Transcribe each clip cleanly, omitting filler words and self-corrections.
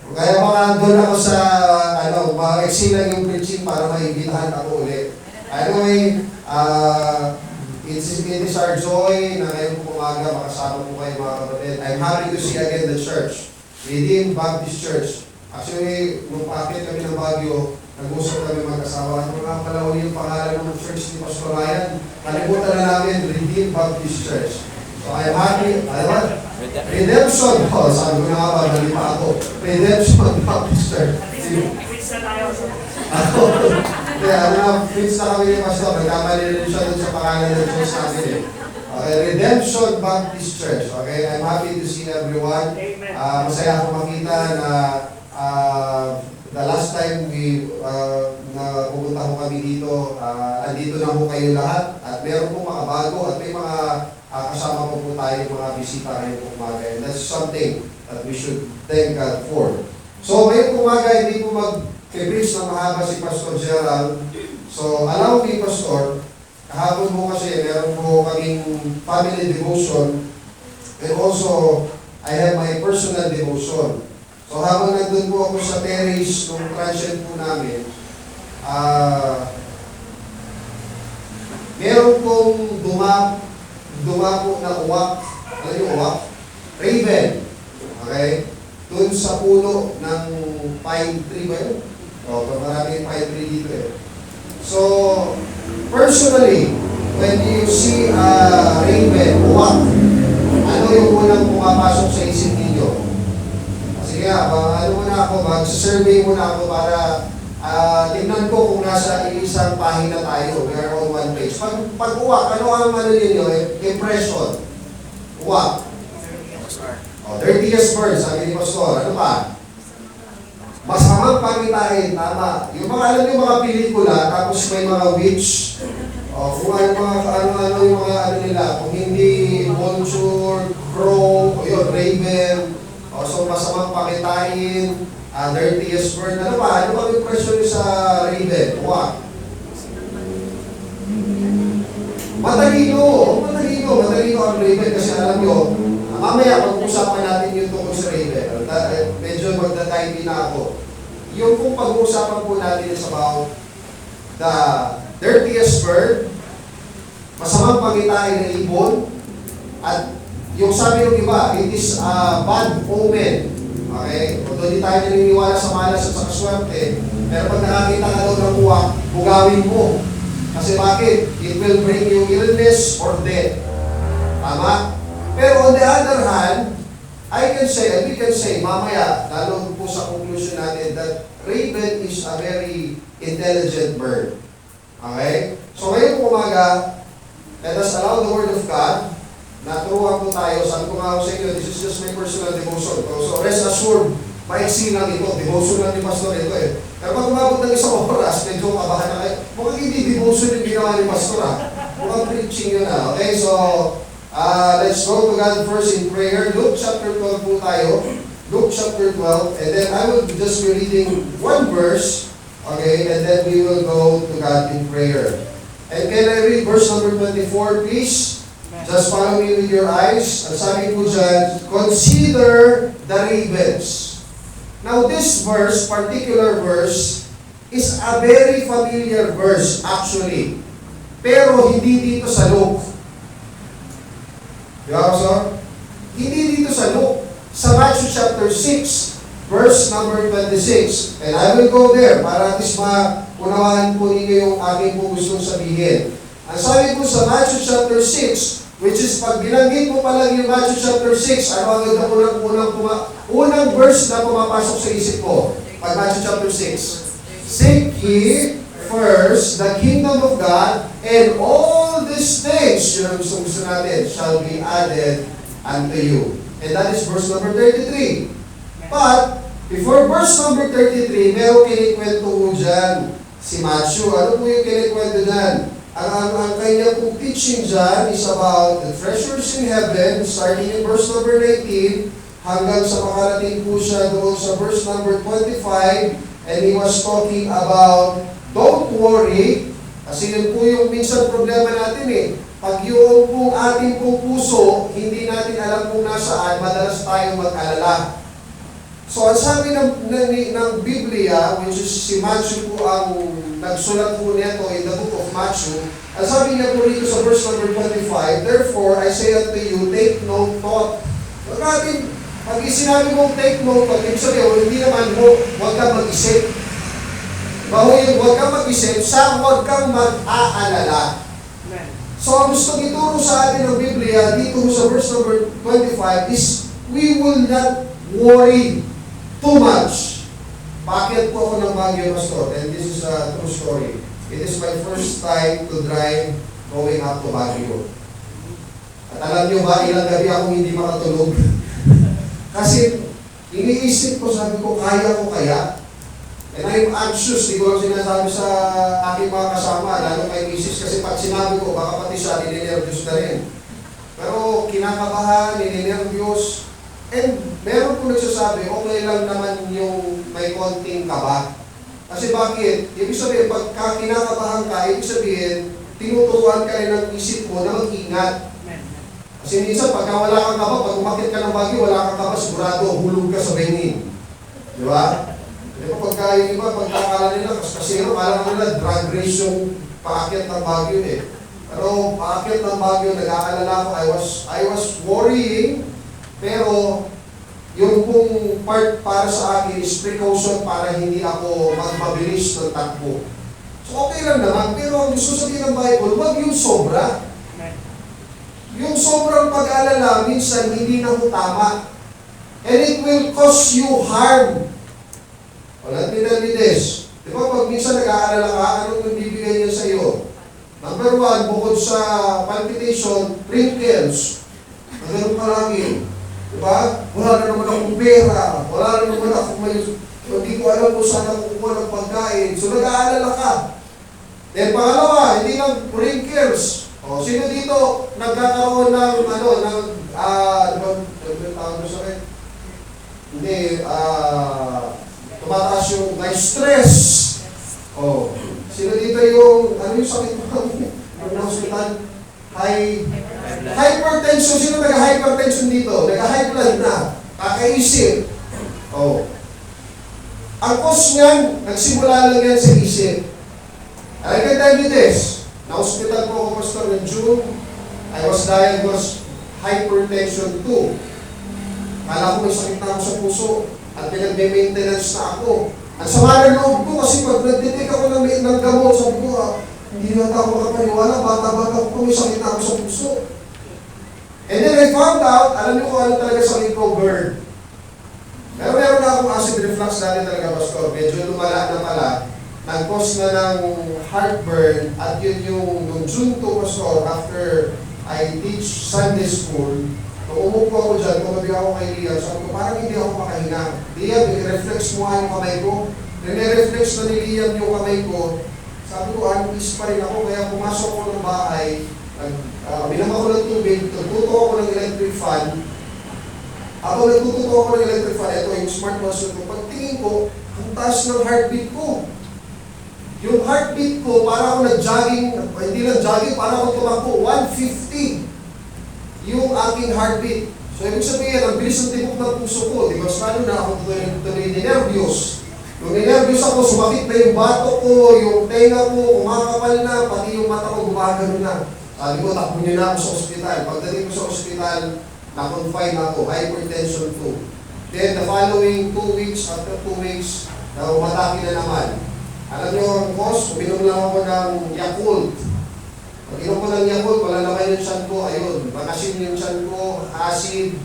Kaya baka doon ako sa, ma-exceed lang yung preaching para maibitahan ako ulit. Anyway, it is our joy na ngayon po umaga makasama po kayo mga kapatid. I'm happy to see again the church, Redeemed Baptist Church. Actually, nung paakit kami ng Baguio, nag-usap kami mag-asawa. Ano nga pala yung pangalan ng church ni Pastor Ryan? Kalimutan na namin, Redeemed Baptist Church. So I'm happy, Redemption. Oh, sabi ko na nga ba, nalima ako. Redemption Baptist Church. Quiz na tayo. Kaya quiz na kami ni Pastor. Nagkamali rin siya dun sa pangalan ng church natin eh. Okay, Redemption Baptist Church. Okay, I'm happy to see everyone. Masaya ako makita na the last time na pupunta ko kami dito, andito na po kayo lahat at meron po mga bago at may mga kasama po tayo mga bisita ngayong umaga. And that's something that we should thank God for. So ngayong umaga, hindi po mag-preach na mahaba si Pastor Gerald. So allow me, Pastor, kahapon po kasi meron po kaming family devotion and also I have my personal devotion. So habang nandun po ako sa terrace nung transient po namin, meron pong dumapo na uwak. Ano yung uwak? Raven. Okay? Doon sa puno ng pine tree ba yun? O, maraming pine tree dito eh. So, personally, when you see a raven, uwak, ano yung unang pumapasok sa isip ninyo? Sige nga, ano muna ako, mag-survey muna ako para tingnan ko kung nasa isang pahina tayo. We are on one page. Pag uwak, ano ang ninyo? Impression. Uwak. Dirtiest bird, sabi ni Pastor. Ano pa? Masamang pangitain, tama. Yung mga alam yung mga pelikula, tapos may mga witch, kung ano yung mga nila, kung hindi vulture, crow, yun, raven, so masamang pangitain, dirtiest bird, ano pa? Ano ba yung impression sa raven? Uwak. Matalino ang raven kasi alam nyo, mamaya pag-uusapan natin yung tungkol sa raven. Medyo magdadive na ako. Yung kung pag-uusapan po natin is about the dirtiest bird, masamang pangitain na ibon, at yung sabi ng iba, it is a bad omen. Okay? Kung doon di tayo naniniwala sa malas at sa kaswerte, pero pag nakakita ka daw ng uwak, bugawin mo. Kasi bakit? It will bring you illness or death. Tama? Pero on the other hand, I can say, and we can say, mamaya, lalo po sa conclusion natin, that raven is a very intelligent bird. Okay? So ngayong umaga, let us allow the Word of God, naturuan po tayo, sabi ko nga sa inyo, this is just my personal devotion. So rest assured, maiksi lang ito, devotion lang ni Pastor ito eh. Pero pag umabot ng isang oras, medyo kabahan na kayo, mukhang hindi devotion yung ginawa ni Pastor ah. Mukhang preaching yun ah. Okay, so, let's go to God first in prayer. Luke chapter 12 po tayo. Luke chapter 12, and then I will just be reading one verse, okay, and then we will go to God in prayer. And can I read verse number 24, please? Just follow me with your eyes. Ang sabi po dyan, consider the ravens. Now this verse, particular verse, is a very familiar verse actually. Pero hindi dito sa Luke. Di ba, Pastor? Hindi dito sa Luke. Sa Matthew chapter 6, verse number 26. And I will go there para at least maunawahan po ninyo yung aking po gustong sabihin. Ang sabi po sa Matthew chapter 6, which is pag binanggit mo pa lang yung Matthew chapter 6, ano agad ang unang verse na pumapasok sa isip ko? Pag Matthew chapter 6. Seek ye first the kingdom of God, and all these things, yun ang gusto natin, shall be added unto you. And that is verse number 33. But, before verse number 33, meron kinikwento ko dyan si Matthew. Ano po yung kinikwento dyan? Ang kanya pong teaching dyan is about the treasures in heaven, starting in verse number 19, hanggang sa makarating po siya doon sa verse number 25, and he was talking about, don't worry, kasi yun po yung minsan problema natin eh. Pag yung pong ating pong puso, hindi natin alam kung nasaan, madalas tayong mag-alala. So, ang sabi ng Biblia, which is si Matthew po ang nagsulat po nito in the book of Matthew, ang sabi niya po rito sa verse number 25, "Therefore, I say unto you, take no thought." Pag sinabi mong take note, pag ibig sabihin, hindi naman mo, huwag kang mag-isip. Baho yung huwag kang mag-isip, sa huwag kang mag-aalala. So, ang gustong ituro sa atin ng Biblia, dito sa verse number 25, is we will not worry too much. Bakit po ako ng Baguio, Pastor? And this is a true story. It is my first time to drive going up to Baguio. At alam niyo ba, ilang gabi akong hindi makatulog. Kasi iniisip ko, sabi ko, kaya ko kaya? And I'm anxious, di ko lang sinasabi sa aking mga kasama, lalo kay Mrs. kasi pag sinabi ko, baka pati siya, nininervyos na rin. Pero kinakabahan, nininervyos, and meron po nagsasabi, okay lang naman yung may konting kaba. Kasi bakit? Ibig sabihin, pagka kinakabahan ka, ibig sabihin, tinuturuan ka rin ng isip mo na mag-ingat. Kasi minsan, pagka wala kang kaba, pag umakit ka ng Baguio, wala kang kaba, sigurado, hulog ka sa bengin. Di ba? Di ba pagka yung iba, pagkakala nila, kasi parang nila, drag race yung paakyat ng Baguio eh. Pero paakyat ng Baguio, nag-aalala ko, I was worrying, pero yung pong part para sa akin is precaution para hindi ako magmabilis ng takbo. So okay lang naman, pero ang gusto sabihin ng Bible, wag yung sobra. Yung sobrang pag-alala, minsan hindi na mo tama. And it will cause you harm. Let me tell you this. Di ba pag minsan nag-aalala ka, anong nabibigay niya sa iyo? Number one, bukod sa palpitation, wrinkles. Nagano'n ka lagi. Diba? Wala na naman akong pera. Wala na naman akong may... Hindi ko alam kung saan ako kukuha ng pagkain. So nag-aalala ka. Then pangalawa, hindi lang wrinkles. O, sino dito nagkakaroon ng tumataas yung may stress. O, sino dito yung, ano yung sakit mo ng hospital? Hypertension. Sino nag-hypertension dito? Nag-high blood na. Kakaisip. Oh. Ang cause niyan, nagsimula lang yan sa isip. I can tell you this. Na-hospital po ako, Pastor, ng June. I was diagnosed hypertension 2. Kala ko may sakit na ako sa puso. At pinag-maintenance na ako. Ang sama ng loob ko kasi pag nag-detect ako ng gamot, sabi ko, hindi na ako makapaniwala, bata-bata ko may sakit na ako sa puso. And then I found out, alam niyo kung ano talaga sakit ko, burn. Pero meron na akong acid reflux dati talaga, Pastor. Medyo lumala na pala. Nag-cause na ng heartburn at yun yung noong June 2, Pastor, after I teach Sunday school, nung umupo ako dyan, kumabi ako kay Liam, sabi ko, parang hindi ako makahinga. Liam, i-reflex mo nga yung kamay ko. Nire-reflex na ni Liam yung kamay ko. Sabi ko, unease pa rin ako, kaya pumasok ko ng bahay, binama ko ng tubig, nagtuto ako ng electric fan. Ako nagtututo ako ng electric fan, ito yung smartwatch ko. Pagtingin ko, ang taas ng heartbeat ko. Yung heartbeat ko, para ako nag-jogging, hindi lang jogging, para ako tumakbo, 150 yung aking heartbeat. So, ibig sabihin, ang bilis ng tibok ng puso ko, di ba? Lalo na ako tuloy ninervyos. Nung ninervyos ako, sumakit na yung bato ko, yung tenga ko, kumakapal na, pati yung mata ko, gumagano na. Sabi ko, takbo niyo na ako sa ospital. Pagdating ko sa ospital, na-confine ako, hypertension 2. Then, the following 2 weeks, after 2 weeks, umatake na naman. Alam niyo ang cause, uminom lang ako ng Yakult. Pag inom ko ng Yakult, wala naman yung tiyan ko, ayun, makasin yung tiyan ko, acid,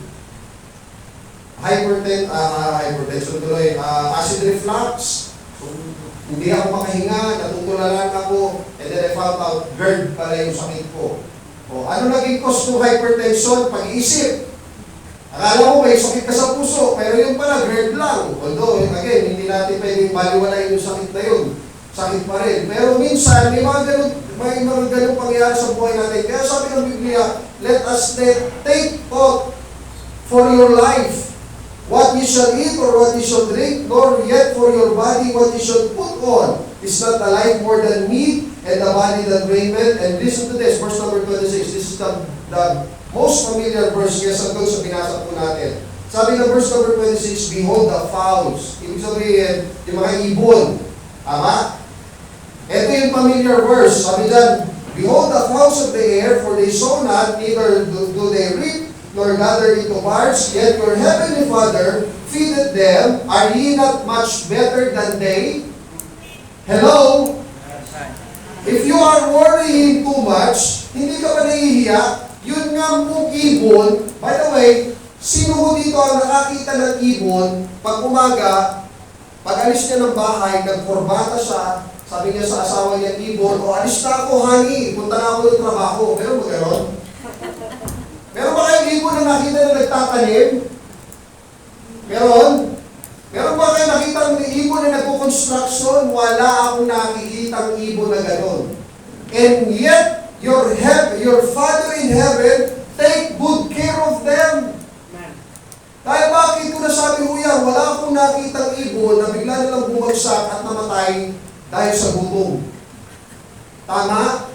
hypertension tuloy, acid reflux. So, hindi ako makahinga, natutulalan ako, and then I found out, GERD pala yung sakit ko. O, ano naging cause ng hypertension? Pag-iisip. Akala mo may sakit ka sa puso, pero yun pala, GERD lang. Although, again, hindi natin pwedeng baliwalain yung sakit na yun. Sakit pa rin. Pero minsan, may mga ganun pangyayari sa buhay natin. Kaya sabi ng Biblia, let us take thought for your life. What you shall eat or what you shall drink, nor yet for your body what you shall put on. Is not the life more than meat, and the body than raiment? And listen to this, verse number 26. This is the most familiar verse kesa doon sa binasa po natin. Sabi ng verse number 26, behold the fowls. Ibig sabihin, yung mga ibon. Tama? Ito yung familiar verse. Sabi dyan, behold the fowls of the air, for they sow not, neither do they reap, nor gather into barns, yet your heavenly Father feedeth them. Are ye not much better than they? Hello? If you are worrying too much, hindi ka ba nahihiya? Yun nga mong ibon. By the way, sino ho dito ang nakakita ng ibon pag umaga, pag alis niya ng bahay, nagkorbata siya, sabi niya sa asawa niya, ibon, o alis na ako, honey, punta na ako ng trabaho. Meron ba gano'n? Meron ba kayong ibon na nakita na nagtatanim? Meron? Meron ba kayo nakita ng ibon na nagko-construction? Wala akong nakikita ng ibon na gano'n. And yet, your Father in heaven, take good care of them. Dahil bakit ko nasabi ko yan, wala akong nakita ng ibon na bigla na lang bumagsak at namatay dahil sa gutom. Tama?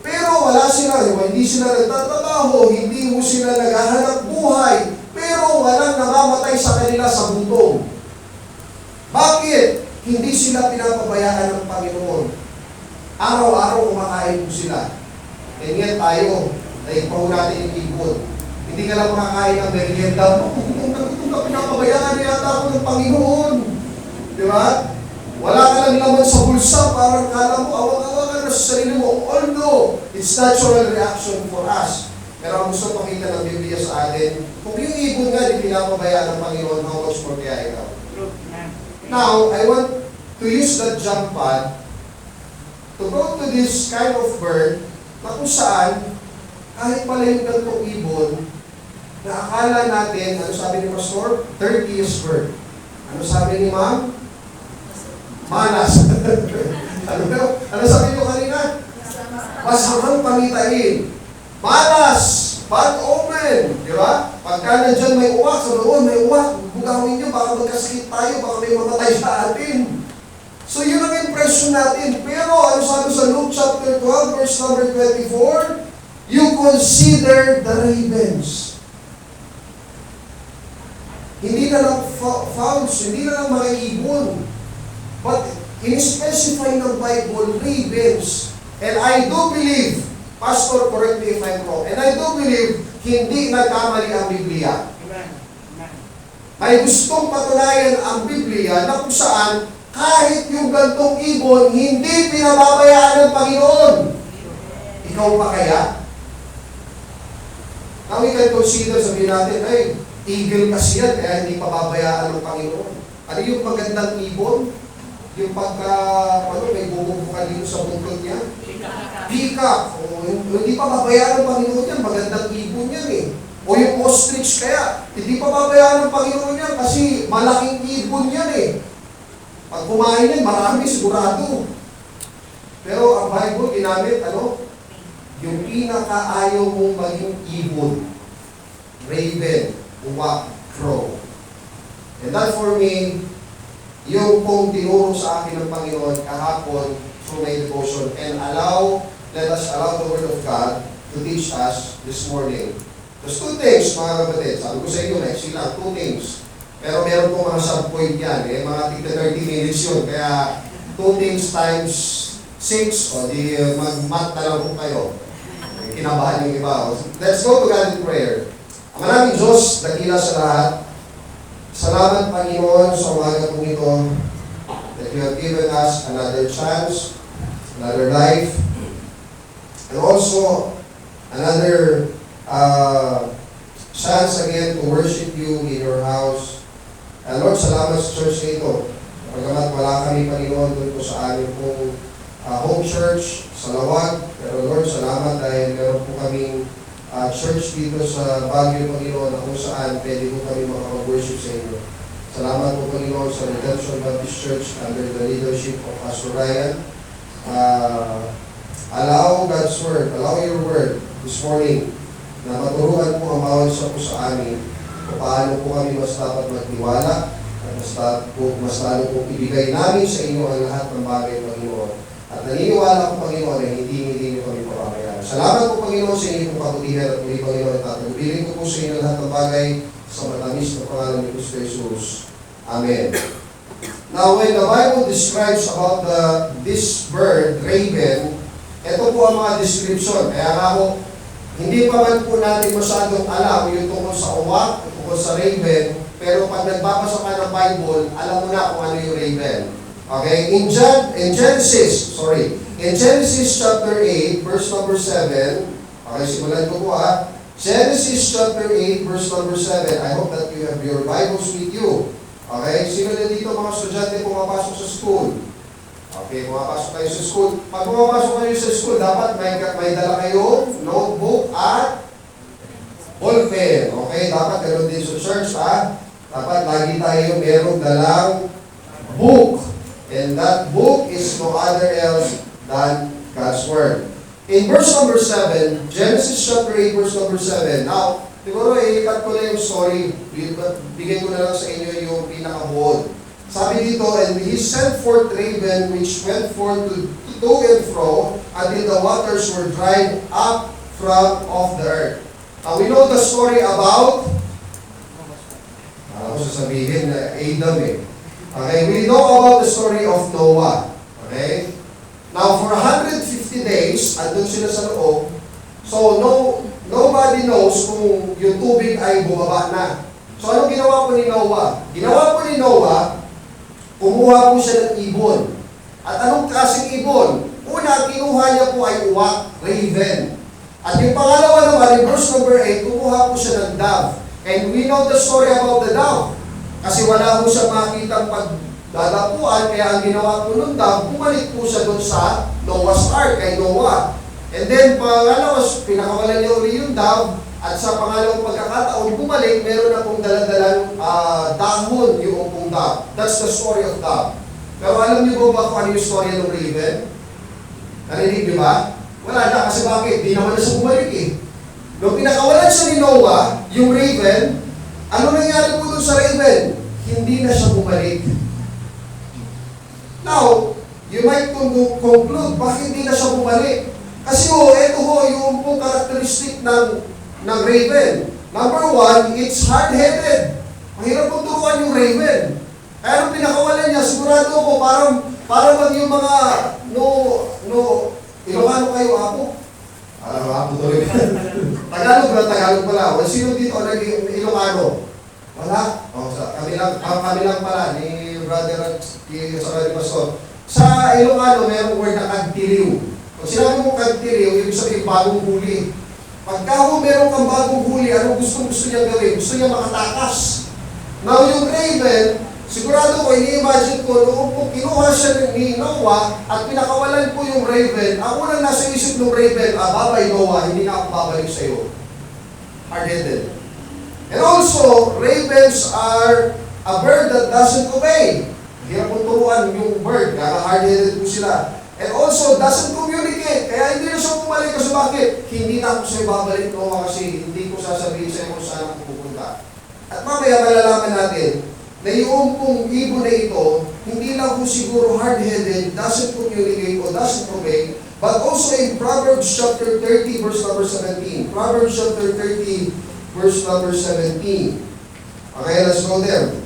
Pero wala sila, hindi sila nagtatrabaho, hindi mo sila naghahanap buhay, pero walang namamatay sa kanila sa gutom. Bakit? Hindi sila pinapabayaan ng Panginoon. Araw-araw kumakain mo sila. And yet tayo, naipaw natin yung ibon. Hindi ka lang makakain ng merienda. Kung ka pinapabayaan na yata ako ng Panginoon. Di ba? Wala ka lang laman sa bulsa, parang kala mo, awang-awa ka na sa sarili mo. Although, it's natural reaction for us. Pero ang gusto pakita ng Biblia sa atin, kung yung ibon nga di pinapabayaan ng Panginoon, how much more kaya ikaw? Now, I want to use that jump pad to go to this kind of bird na kung saan, kahit pala yung gantong ibon, na akala natin, ano sabi ni Pastor? 30th bird. Ano sabi ni Ma'am? Manas. ano sabi nyo kanina? Masamang pangitain. Manas. Bad omen. Di ba? Pagka nandyan may uwak, sa loob may uwak, bugawin nyo, baka magkasakit tayo, baka may mamatay sa atin. So yun ang impression natin. Pero ano sabi sa Luke chapter 12, verse number 24? You consider the ravens. Hindi na lang fowls, hindi na lang mga ibon. But in-specify ng Bible, ravens. And I do believe, Pastor, correct me if I'm wrong, and I do believe, hindi nagkamali ang Biblia. May gustong patunayan ang Biblia na kung saan, kahit yung gantong ibon, hindi pinababayaan ng Panginoon. Ikaw pa kaya? Now we can consider, sabihin natin, ay, eagle kasi yan, kaya hindi pababayaan ng Panginoon. Ano yung magandang ibon? Yung pagka, may bumubukan dito sa bungkol niya? Peacock. O, hindi pa babayaan ng Panginoon yan. Magandang ibon yan eh. O yung ostrich kaya, hindi pa babayaan ng Panginoon yan kasi malaking ibon yan eh. Pag kumain yan, marami, sigurado. Pero ang Bible, ginamit, yung pinakaayaw mong maging ibon. Raven, uwak, crow. And that for me, yung pong tinuro sa akin ng Panginoon kahapon through my devotion, and let us allow the Word of God to teach us this morning. There's two things, mga kapatid. Sabi ko sa inyo, next lang, two things. Pero meron po mga sub-point yan, mga tigta 30 minutes yun. Kaya 2 things times 6, o di mag-mat na lang po kayo. Kinabahan yung iba. Let's go to God in prayer. Ang maraming Diyos, dakila sa lahat. Salamat, Panginoon, sa umaga po ito that you have given us another chance, another life, and also another chance again to worship you in your house. And Lord, salamat sa church na ito. Pagkamat wala kami, Panginoon, doon po sa aming pong home church sa Lawag. Pero Lord, salamat dahil meron po kaming church dito sa Baguio, Panginoon, na kung saan pwede po kami makapag-worship sa inyo. Salamat po, Panginoon, sa Redemption Baptist Church under the leadership of Pastor Ryan. Allow God's Word, allow your Word this morning na maturuan po ang bawat isa po sa amin kung paano po kami mas dapat magtiwala at mas lalo po ibigay namin sa inyo ang lahat ng bagay, Panginoon. At naniniwala po, Panginoon, na hindi niyo kami papabayaan. Salamat po, Panginoon, sa inyong kabutihan at muli, Panginoon, at tatagubilin ko po sa inyo lahat ng bagay sa matamis na pangalan ni Kristo Jesus. Amen. Now, when the Bible describes about this bird, raven, ito po ang mga description. Kaya nga po, hindi pa man po natin masyadong alam yung tungkol sa uwak, tungkol sa raven, pero pag nagbabasa ka ng Bible, alam mo na kung ano yung raven. Okay? In Genesis chapter 8, verse number 7, okay, simulan ko po ha. Genesis chapter 8, verse number 7. I hope that you have your Bibles with you. Okay? Sino na dito mga estudyante pumapasok sa school? Okay, pumapasok kayo sa school. Pag pumapasok kayo sa school, dapat may dala kayong notebook at ballpen. Okay? Dapat ganoon din sa church, ha? Dapat lagi tayo merong dalang book. And that book is no other else than God's Word. In verse number 7, Genesis chapter 8, verse number 7. Now, siguro ikat ko na yung story. Bigyan ko na lang sa inyo yung pinakabuod. Sabi dito, and he sent forth raven which went forth to and fro until the waters were dried up from off the earth. Now, we know the story about, ako sasabihin na Adam eh. Okay, we know about the story of Noah. Okay? Now, for 150 days, andun sila sa loob. So, nobody knows kung yung tubig ay bumaba na. So, anong ginawa po ni Noah? Ginawa po ni Noah, kumuha po siya ng ibon. At anong klaseng ibon? Una, kinuha niya po ay uwak, raven. At yung pangalawa naman, in verse number 8, kumuha po siya ng dove. And we know the story about the dove. Kasi wala po siya makitang pagdadapuan, kaya ang ginawa po ng dove, bumalik po siya doon sa Noah's Ark, kay Noah. And then, pangalawa, pinakawalan niya uli yung dove, at sa pangalawang pagkakataon, bumalik, meron na pong daladalang dahon yung pong dove. That's the story of dove. Pero alam niyo ba kung ano yung story ng raven? Narinig niyo ba? Wala na, kasi bakit? Di naman na siya bumalik eh. Nung pinakawalan siya ni Noah, yung raven, ano nangyari po doon sa raven? Hindi na siya bumalik. Now, you might conclude, bakit hindi na siya bumalik? Kasi ito yung pong karakteristik ng raven. Number one, it's hard-headed. Mahirap pong turuan yung raven. Kaya nung pinakawalan niya, sigurado ako, parang mag yung mga, Ilocano kayo, Apo? Apo tuloy. Tagalog pala. Well, sino dito naging Ilocano? Wala. Kami lang pala, ni brother at sa pastor. Sa Ilocano, mayroong word na kagtiliw. Pag sinabi mo kagtiliw, ibig sabihin bagong huli. Pagka meron kang bagong huli, anong gusto niya gawin? Gusto niya makatakas. Now, yung raven, sigurado ko, ini-imagine ko, noong po kinuha siya ni Noah at pinakawalan po yung raven, ang unang nasa isip ng raven, babay Noah, hindi na ako babalik sa iyo. Hard-headed. And also, ravens are a bird that doesn't obey. Hirap pong turuan yung bird, kaya hard-headed po sila. And also, doesn't communicate. Kaya hindi na siya bumalik. Kasi bakit? Hindi na ako sa'yo babalik, Noah, kasi hindi ko sasabihin sa'yo kung saan ako pupunta. At mamaya malalaman natin na yung pong ibon na ito, hindi lang po siguro hard-headed, doesn't communicate o doesn't obey, but also in Proverbs chapter 30, verse number 17. Proverbs chapter 30, verse number 17. Okay, let's go there.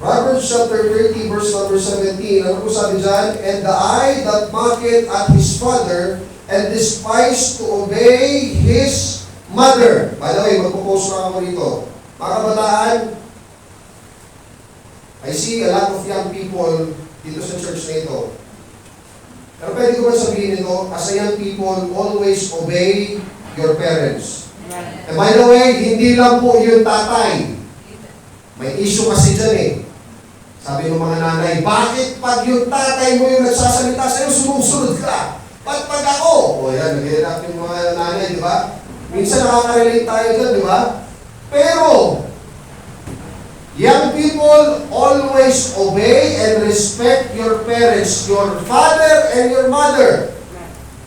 Proverbs chapter 30, verse number 17. Ano po sabi dyan? And the eye that mocketh at his father, and despised to obey his mother. By the way, magpo-post na ako dito. Mga kabataan, I see a lot of young people dito sa church na ito. Pero pwede ko ba sabihin ito, as a young people, always obey your parents. And by the way, hindi lang po yung tatay. May issue kasi dyan eh. Sabi ng mga nanay, bakit pag yung tatay mo yung nagsasalita sa'yo, sumusunod ka? Pag ako? O yan, nag-hirap yung mga nanay, di ba? Minsan nakaka-relate tayo dyan, di ba? Pero, young people, always obey and respect your parents, your father and your mother.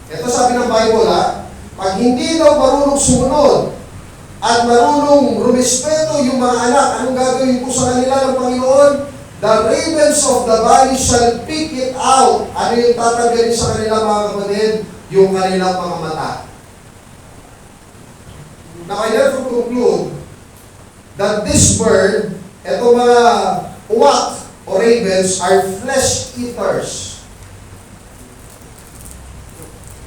Ito sabi ng Bible, pag hindi daw marunong sumunod at marunong rumispeto yung mga anak, anong gagawin po sa kanila ng Panginoon? The ravens of the valley shall pick it out. Ano yung tatanggalin sa kanila, mga kapatid? Yung kanilang mga mata. Now, I therefore conclude that this bird, eto mga uwak o ravens, are flesh eaters.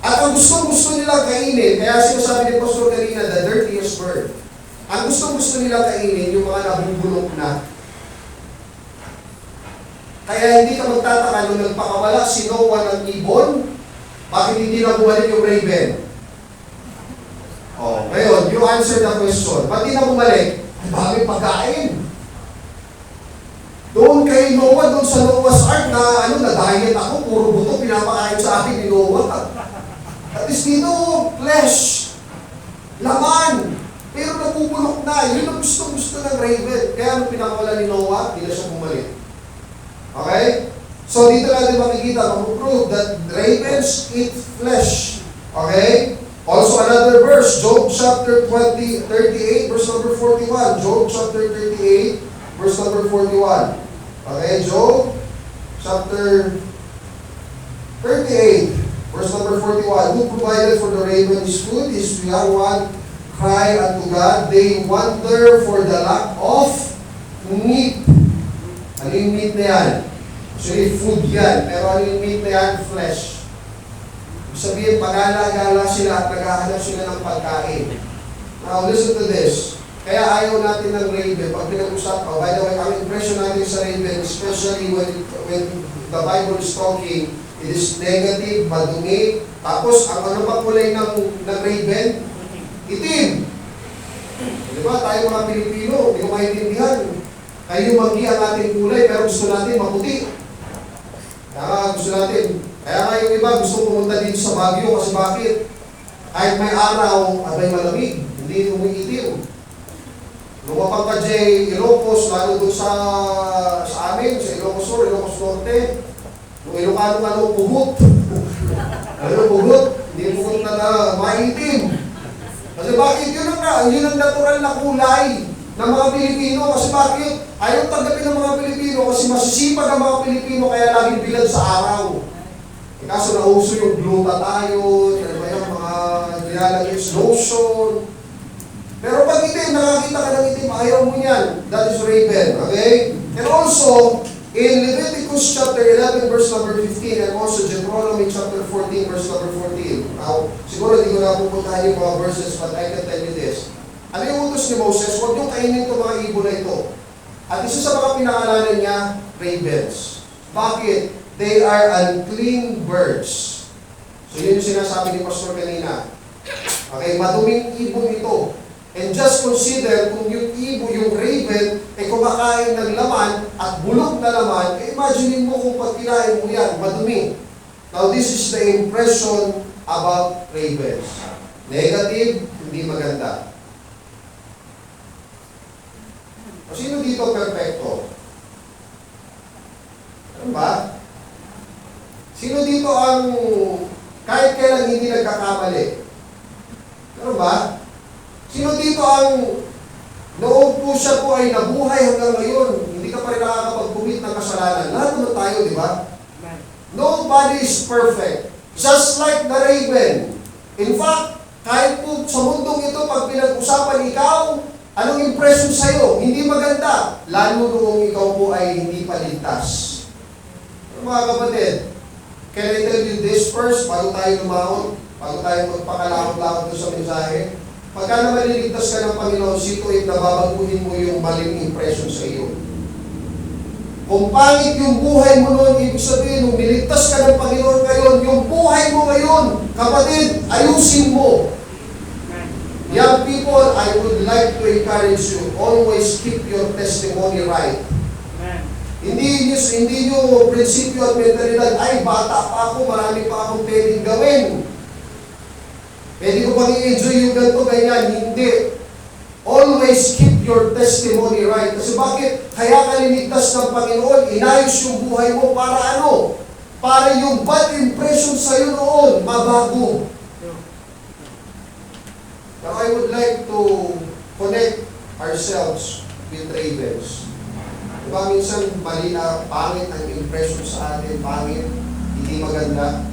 At ang gusto nila kainin, kaya sinasabi ni Pastor kanina, the dirtiest bird. Ang gusto nila kainin, yung mga nabubulok na. Kaya hindi ka magtataka nung nagpakawala si Noah ng ibon, bakit hindi na bumalik yung raven? Oh, ngayon, you answer the question. Ba't di na bumalik? Ang dami pagkain. Doon kay Noah, doon sa Noah's Ark na na-diet ako, puro buto pinapakain sa akin ni Noah. At least dito, flesh, laman, pero nabubulok na. Yun ang gusto ng raven. Kaya nung pinakawala ni Noah, hindi na siya bumalik. Okay? So dito natin makikita, mag-prove that ravens eat flesh. Okay? Also another verse, Job chapter 38, verse number 41. Job chapter 38, verse number 41. Okay, Job chapter 38, verse number 41. Who provided for the raven his food? His young one cry unto God. They wonder for the lack of meat. Ano yung meat na yan? Actually, food yan. Pero ano yung meat na yan? Flesh. Sabihin, pag-alagala sila at naghahanap sila ng pagkain. Now, listen to this. Kaya ayaw natin ng raven. Pag pinag-usap, by the way, ang impression natin sa raven, especially when the Bible is talking, it is negative, madumi. Tapos, ang ano ba kulay ng raven? Itim. Diba? Tayo mga Pilipino, hindi ko maintindihan. Kayo manggi ang ating kulay, pero gusto natin maputi. Kaya gusto natin. Kaya nga yung iba gusto pumunta dito sa Baguio kasi bakit? Kahit may araw, abay malamig, hindi umiitim. Lumapag ka dyan, Ilocos, lalo doon sa amin, sa Ilocos Sur, Ilocos Norte. Yung Ilocano, pugot. Pugot? Hindi pugot na maitim. Kasi bakit? Yun ang natural na kulay ng mga Pilipino. Kasi bakit? Ayaw tanggapin ng mga Pilipino kasi masisipag ang mga Pilipino kaya laging bilad sa araw. Kaso nauso yung glutathione, ano ba yung mga nilalagay lotion. Pero pag itim, nakakita ka ng itim, ayaw mo yan. That is raven, okay? And also, in Leviticus chapter 11, verse number 15, and also Deuteronomy chapter 14, verse number 14. Now, siguro hindi ko na pupuntahan yung mga verses, but I can tell you this. Ano yung utos ni Moses? Huwag niyong kainin itong mga ibon na ito. At isa sa mga pinakalanan niya, ravens. Bakit? They are unclean birds. So yun yung sinasabi ni Pastor kanina. Okay, maduming ibon ito. And just consider kung yung ibon, yung raven, ay kumakain ng laman at bulok na laman, imagine mo kung pag kinain mo yan, madumi. Now this is the impression about ravens. Negative, hindi maganda. O sino dito perfecto? Ano ba? Sino dito ang kahit kailan hindi nagkakamali? Ano ba? Sino dito ang noong po siya po ay nabuhay hanggang ngayon, hindi ka pa rin nakakapag-commit ng kasalanan? Lahat naman tayo, di ba? Nobody is perfect. Just like the raven. In fact, kahit po sa mundong ito, pag pinag-usapan ikaw, anong impression sa'yo? Hindi maganda. Lalo noong ikaw po ay hindi paligtas. Mga kapatid, can I tell you this first, bago tayo lumahon, bago tayo magpakalakot-lakot doon sa mensahe? Pagka na maliligtas ka ng Panginoon, situate na babaguhin mo yung maling impression sa iyo. Kung pangit yung buhay mo noon, ibig sabihin, nung niligtas ka ng Panginoon ngayon, yung buhay mo ngayon, kapatid, ayusin mo. Young people, I would like to encourage you, always keep your testimony right. Hindi nyo prinsipyo at mentalidad, ay bata pa ako, marami pa akong pwedeng gawin. Pwede ko pang i-enjoy yung ganito, ganyan. Hindi. Always keep your testimony right. Kasi bakit? Kaya ka linigtas ng Panginoon, inayos yung buhay mo para ano? Para yung bad impression sa'yo noon, mabago. Now, I would like to connect ourselves with ravens. Diba minsan mali na pangit ang impression sa atin, pangit, hindi maganda.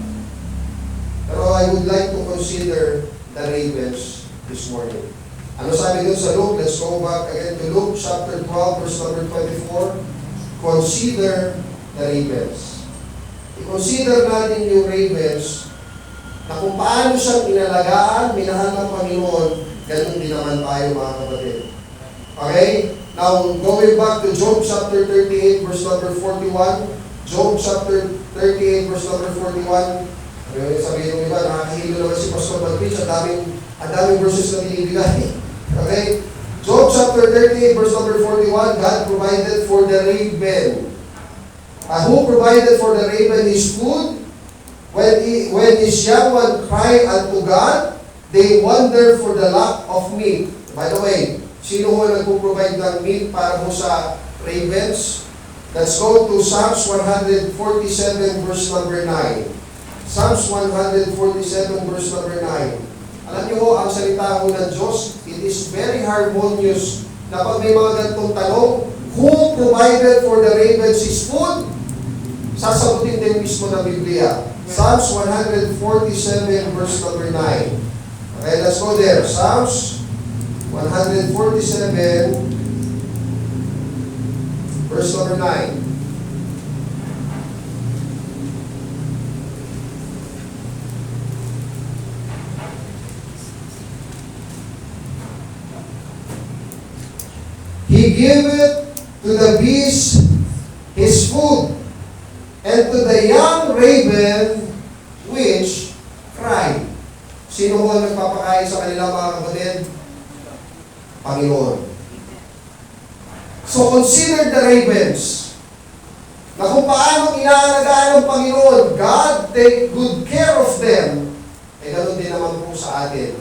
Pero I would like to consider the ravens this morning. Ano sabi dun sa Luke? Let's go back again to Luke chapter 12, verse number 24. Consider the ravens. I-consider natin yung ravens na kung paano siyang inalagaan, minahal ng Panginoon, ganun din naman tayo mga kapatid. Okay? Now, going back to Job chapter 38, verse number 41. Job chapter 38, verse number 41. Sabihin ng iba, nakakahilo naman si Pastor Badrich, ang daming verses na binibigay. Okay? Job chapter 38, verse number 41, God provided for the raven. Who provided for the raven his food? When his young one cry unto God, they wonder for the lack of meat. By the way, sino ho nagpo-provide ng meat para ho sa ravens? Let's go to Psalms 147, verse number 9. Psalms 147, verse number 9. Alam niyo ho, ang salita ho ng Diyos, it is very harmonious na pag may mga ganitong tanong, who provided for the ravens his food? Sasagutin din mismo ng Biblia. Psalms 147, verse number 9. Okay, let's go there. Psalms 147, verse number 9. He giveth to the beast his food, and to the young raven which cry. Sino ho ang nagpapakain sa kanila mga kapatid? Panginoon. So consider the ravens. Na kung paano inaalagaan ng Panginoon, God take good care of them. Eh ganoon din naman po sa atin.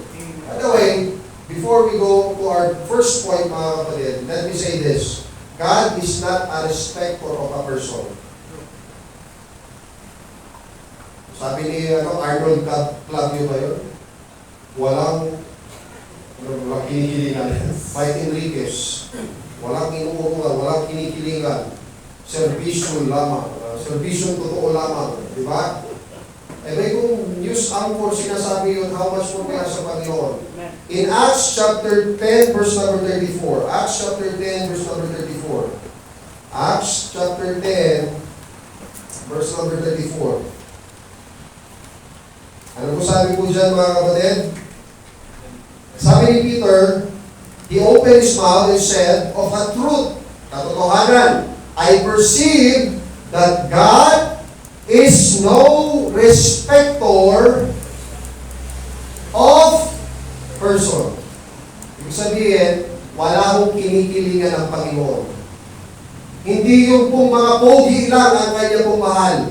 By the way, before we go to our first point mga kapatid, let me say this. God is not a respecter of a person. Sabi ni Arnold Claudio ba yun? Walang kinikilingan. Mike Enriquez. Walang inuurungan, walang kinikilingan. Servisyon lamang. Servisyon totoo lamang. Di ba? Eh may kung news anchor sinasabi yun, how much more kaya sa Panginoon? In Acts chapter 10, verse number 34. Acts chapter 10, verse number 34. Acts chapter 10, verse number 34. Ano po sabi po dyan mga kapatid? Sabi ni Peter, he opened his mouth and said, of a truth, katotohanan, I perceive that God is no respecter of person. Ibig sabihin, wala hong kinikilingan ng Panginoon. Hindi yung pong mga pogi lang ang kanya pong mahal.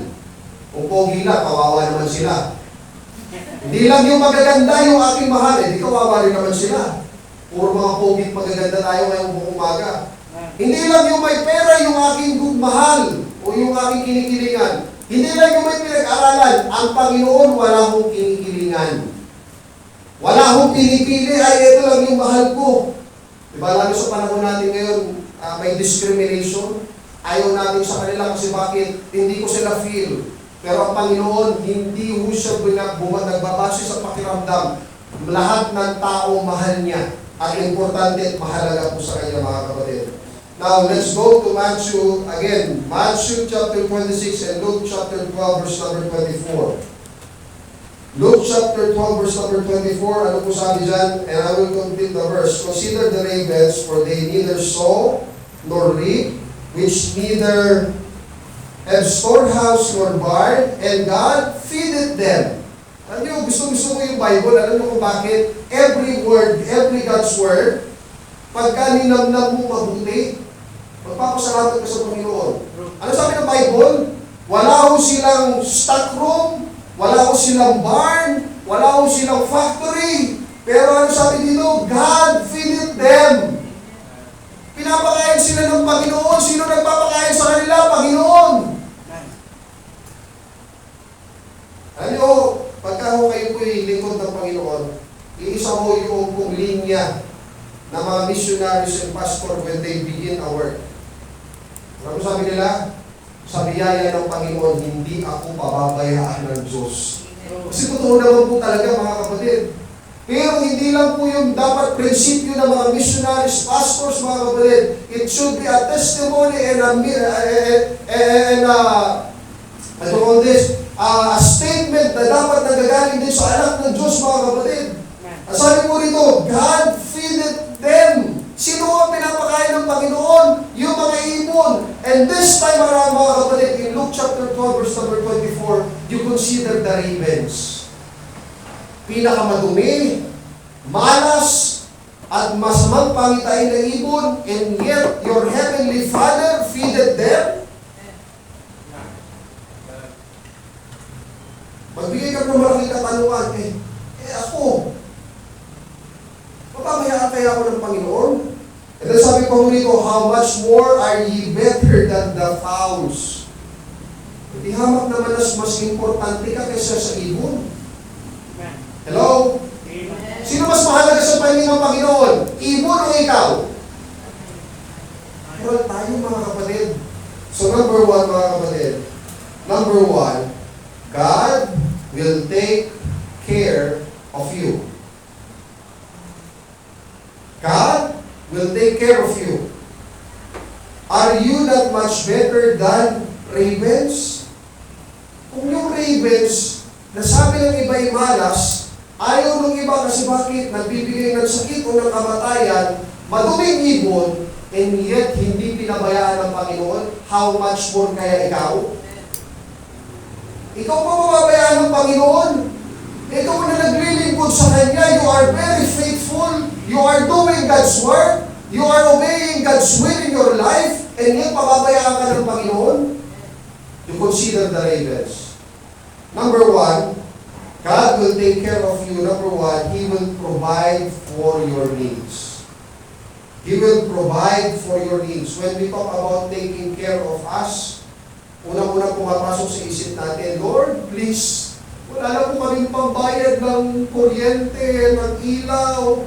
Kung pogi lang, kawawa naman sila. Hindi lang yung magaganda yung aking mahal, di kawawa rin naman sila. Puro mga pogi magaganda tayo ngayong buong umaga. Hindi lang yung may pera yung aking mahal o yung aking kinikilingan. Hindi lang yung may pinag-aralan. Ang Panginoon wala hong kinikilingan. Wala hong pinipili, ay ito lang yung mahal ko. Diba, lalo sa panahon natin ngayon, may discrimination. Ayaw natin sa kanila kasi bakit? Hindi ko sila feel. Pero ang Panginoon, hindi ho siya nagbabase sa pakiramdam. Lahat ng tao mahal niya. At importante at mahalaga po sa kanya mga kapatid. Now, let's go to Matthew again. Matthew chapter 26 and Luke chapter 12 verse number 24. Luke chapter 12 verse number 24, ano po sabi dyan? And I will complete the verse. Consider the ravens, for they neither sow nor reap, which neither have storehouse nor barn, and God feedeth them. Alam niyo, gusto ko yung Bible. Alam niyo kung bakit? Every word, every God's word, pagka ninamnam mo mabuti, magpapasalamat ka sa Panginoon. Ano sabi ng Bible? Wala ho silang stock room, wala ho silang barn, wala ho silang factory. Pero ano sabi dito? God feedeth them. Pinapakain sila ng Panginoon. Sino nagpapakain sa kanila? Panginoon. Alam niyo, pagka ho kayo po'y lingkod ng Panginoon, iisa ho yung pong linya na mga missionaries and pastor when they begin a work. Ano sabi nila? Sa biyaya ng Panginoon, hindi ako pababayaan ng Diyos. Kasi totoo naman po talaga mga kapatid. Pero hindi lang po yung dapat prinsipyo ng mga missionaries, pastors, mga kapatid. It should be a testimony and a statement na dapat nagagaling din sa anak ng Diyos, mga kapatid. Sabi po rito, God feeded them. Sino ang pinapakain ng Panginoon? Yung mga ibon. And this time around, mga kapatid, in Luke chapter 12, verse number 24, you consider the ravens. Pinakamadumi, malas, at masamang pangitain ng ibon, and yet your heavenly Father feeded them. Magbigay ka ng malaking katanungan, ako, mapamayaan kaya ako ng Panginoon? And then sabi pa rito, how much more are ye better than the fowls? Hindi hamak naman mas importante ka kaysa sa ibon. Hello? Amen. Sino mas mahalaga sa paningin ng Panginoon? Ibon o ikaw? Well, tayo mga kapatid. So number one, mga kapatid. Number one, God will take care of you. God will take care of you. Are you not much better than ravens? Kung yung ravens, nasabi ng iba ay malas, ayaw ng iba kasi bakit nagbibigay ng sakit o ng kamatayan, maduming ibon, and yet hindi pinabayaan ng Panginoon, how much more kaya ikaw? Ikaw pa mababayaan ng Panginoon? Ikaw na naglilingkod sa Kanya, you are very faithful, you are doing God's work, you are obeying God's will in your life, and yet pababayaan ka ng Panginoon? You consider the ravens. Number one, God will take care of you. Number one, He will provide for your needs. He will provide for your needs. When we talk about taking care of us, unang-unang pumapasok sa isip natin, Lord, please, wala na po kaming pambayad ng kuryente, ng ilaw.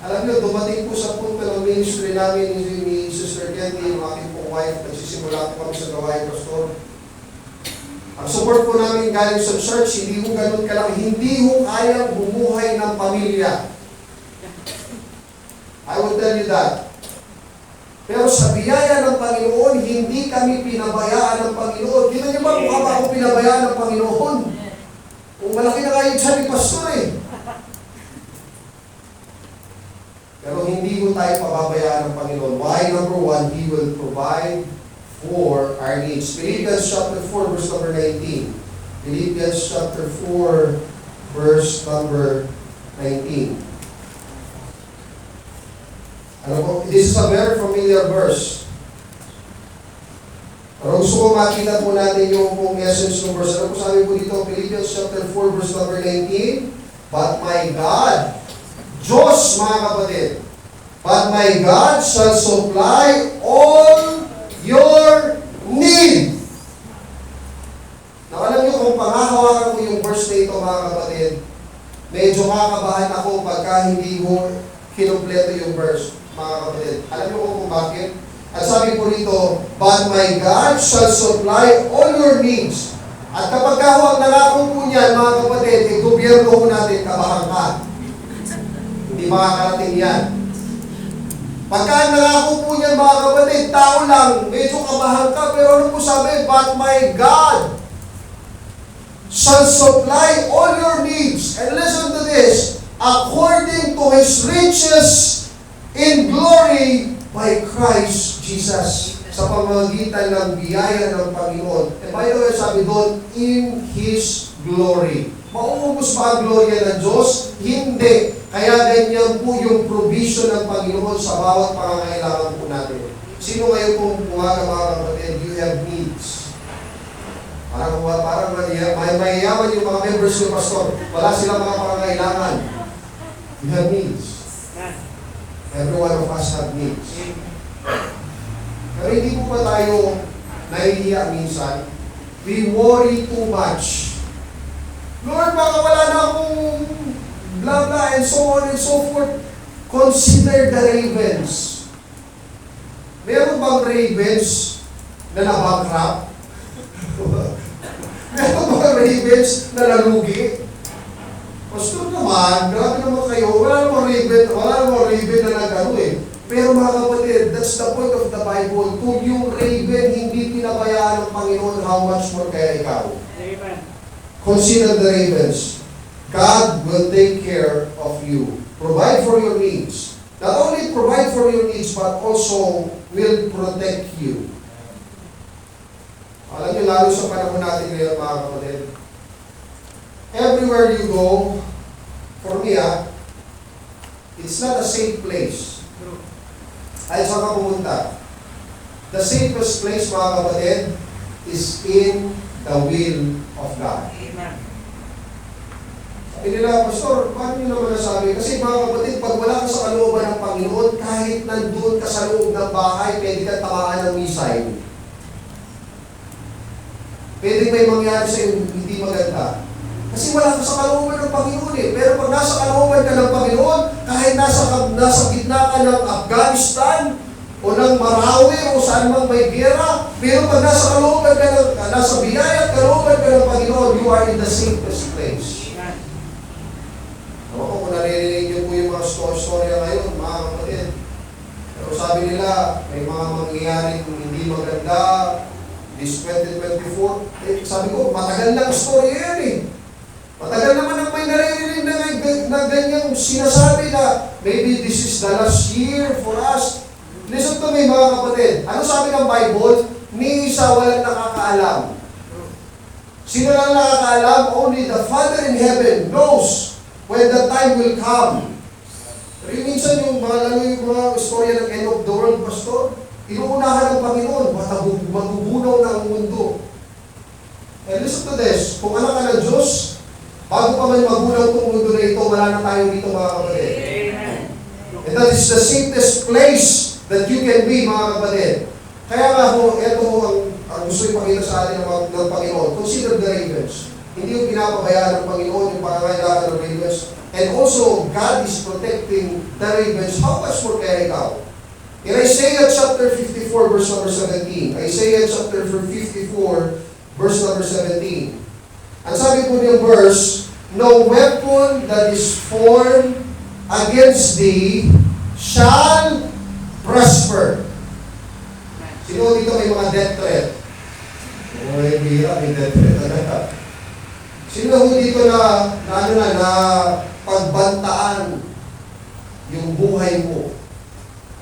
Alam niyo, dumating po sa punto ng ministry namin ni Sister Candy, yung aking pong wife, nagsisimula po kami sa gawain, Pastor. Ang support po namin galing sa church, hindi ho ganun kalaki, hindi ho kayang bumuhay ng pamilya. I will tell you that. Pero sa biyaya ng Panginoon, hindi kami pinabayaan ng Panginoon. Kita niyo ba kung ba ako pinabayaan ng Panginoon? Kung malaki na kayo dyan ni Pastor eh. Pero hindi mo tayo pababayaan ng Panginoon. Why? Number one, He will provide for our needs. Philippians chapter 4, verse number 19. Philippians chapter 4, verse number 19. This is a very familiar verse. Pero gusto ko makita po natin yung essence ng verse. Ano po sabi po dito? Philippians chapter 4, verse number 19. But my God, Diyos mga kapatid, but my God shall supply all your need. Now, alam niyo kung pangahawakan ko yung verse na ito mga kapatid, medyo kakabahan ako pagka hindi mo kinumpleto yung verse mga kapatid. Alam niyo kung bakit? At sabi po rito, but my God shall supply all your needs. At kapag kahawag nangako po niyan mga kapatid, yung gobyerno po natin, kabahan ka. Hindi makakarating yan. Pagka nangako po niyan mga kapatid, tao lang, medyo kabahan ka, pero ano po sabi? But my God shall supply all your needs. And listen to this, according to His riches in glory by Christ Jesus. Sa pamamagitan ng biyaya ng Panginoon. And by the way, sabi doon, in His glory. Mauubos ba ang gloria ng Diyos? Hindi. Kaya ganyan po yung provision ng Panginoon sa bawat pangangailangan po natin. Sino ngayon pong mga kapatid, you have needs? Parang mayayaman yung mga members ng pastor. Wala silang mga pangangailangan. You have needs. Every one of us have needs. Pero hindi po ba tayo nahihiya minsan? We worry too much. Lord, baka wala na akong blah blah and so on and so forth. Consider the ravens. Meron bang ravens na nabankrupt? Meron bang ravens na nalugi? Pastor, naman, grabe naman kayo, wala namang raven na nag-ano eh. Pero mga kapatid, that's the point of the Bible. Kung yung raven hindi pinabayaan ng Panginoon, how much more kaya ikaw? Amen. Consider the ravens. God will take care of you. Provide for your needs. Not only provide for your needs, but also will protect you. Alam niyo, lalo sa panahon natin ngayon, mga kapatid, everywhere you go, for me, it's not a safe place. Ay, saan ka pumunta? The safest place, mga kapatid, is in the will of God. Amen. Sabi nila, Pastor, paano nyo naman nasabi? Kasi mga kapatid, pag wala ka sa kalooban ng Panginoon, kahit nandun ka sa loob ng bahay, pwede ka tamaan ng missile. Pwede may mangyari sa iyo hindi maganda. Kasi wala ka sa kalooban ng Panginoon eh. Pero pag nasa kalooban ka ng Panginoon, kahit nasa gitna ka ng Afghanistan, o ng Marawi, o saan man may gera, pero pag nasa kalooban ka ng, nasa biyaya at kalooban ka ng Panginoon, you are in the safest place. Ako, kung naririnig niyo po yung mga storya ngayon, mga kapatid, pero sabi nila, may mga mangyayaring hindi maganda, this 2024, sabi ko, matagal lang story yan eh. Matagal naman ang may naririnig na ganyang sinasabi na maybe this is the last year for us. Listen to me mga kapatid. Ano sabi ng Bible? Ni isa walang nakakaalam. Sino lang nakakaalam? Only the Father in heaven knows when the time will come. Pero minsan yung lalo yung mga istorya ng end of the world, Pastor, inuunahan ng Panginoon, magubunaw na ang mundo. And listen to this, kung anak ka ng Diyos, bago pa man magunaw itong mundo na ito, wala na tayo dito mga kapatid. Amen. And that is the safest place that you can be, mga kapatid. Kaya nga ho, ito ang gusto ipakita sa atin ng Panginoon. Consider the ravens. Hindi yung pinapabayaan ng Panginoon yung pangangailangan ng ravens. And also, God is protecting the ravens. How much more kaya ikaw? In Isaiah chapter 54, verse number 17. Isaiah chapter 54, verse number 17. Ang sabi po niyang verse, no weapon that is formed against thee shall prosper. Sino dito may mga death threat? May bira, may death threat. Sino ho dito na pagbantaan yung buhay mo?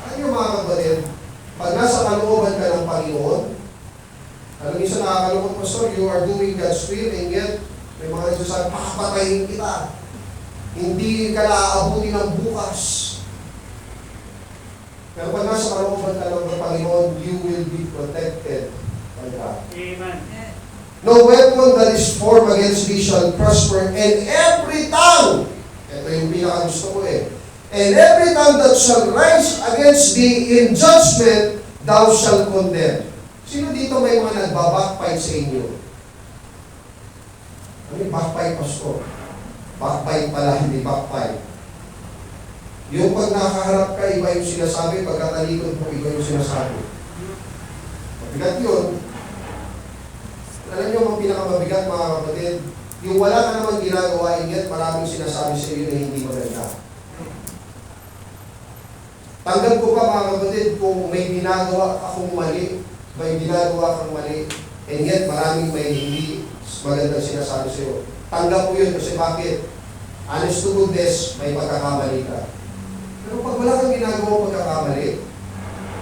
Ano yung mga kapatid? Pag nasa kalooban ka ng Panginoon, alam niyo sa nakakalungkot, Pastor, you are doing God's will, and yet, may mga nagsasabi, pakapatayin kita. Hindi ka naaabuti ng bukas. Pero pag nasa kalooban ka ng Panginoon, you will be protected by God. Amen. No weapon that is formed against thee shall prosper, and every tongue, ito yung pinakagusto ko and every tongue that shall rise against thee in judgment, thou shalt condemn. Sino dito may mga nagbabackbite sa inyo? Ano yung backbite, Pastor? Backbite pala, hindi backbite. Yung pag nakaharap ka, iba yung sinasabi, pagkatalikod mo, iba yung sinasabi. Mabigat yun. Alam niyo, ang pinakamabigat, mga kapatid, yung wala ka naman ginagawa, yet maraming sinasabi sa iyo na hindi maganda. Tanggap ko pa, mga kapatid, kung may ginagawa akong mali, may ginagawa kang mali, and yet maraming may hindi magandang sinasabi sa iyo. Tanggap ko yun kasi bakit? Honest to goodness, may pagkakamali ka. Pero pag wala kang ginagawang pagkakamali,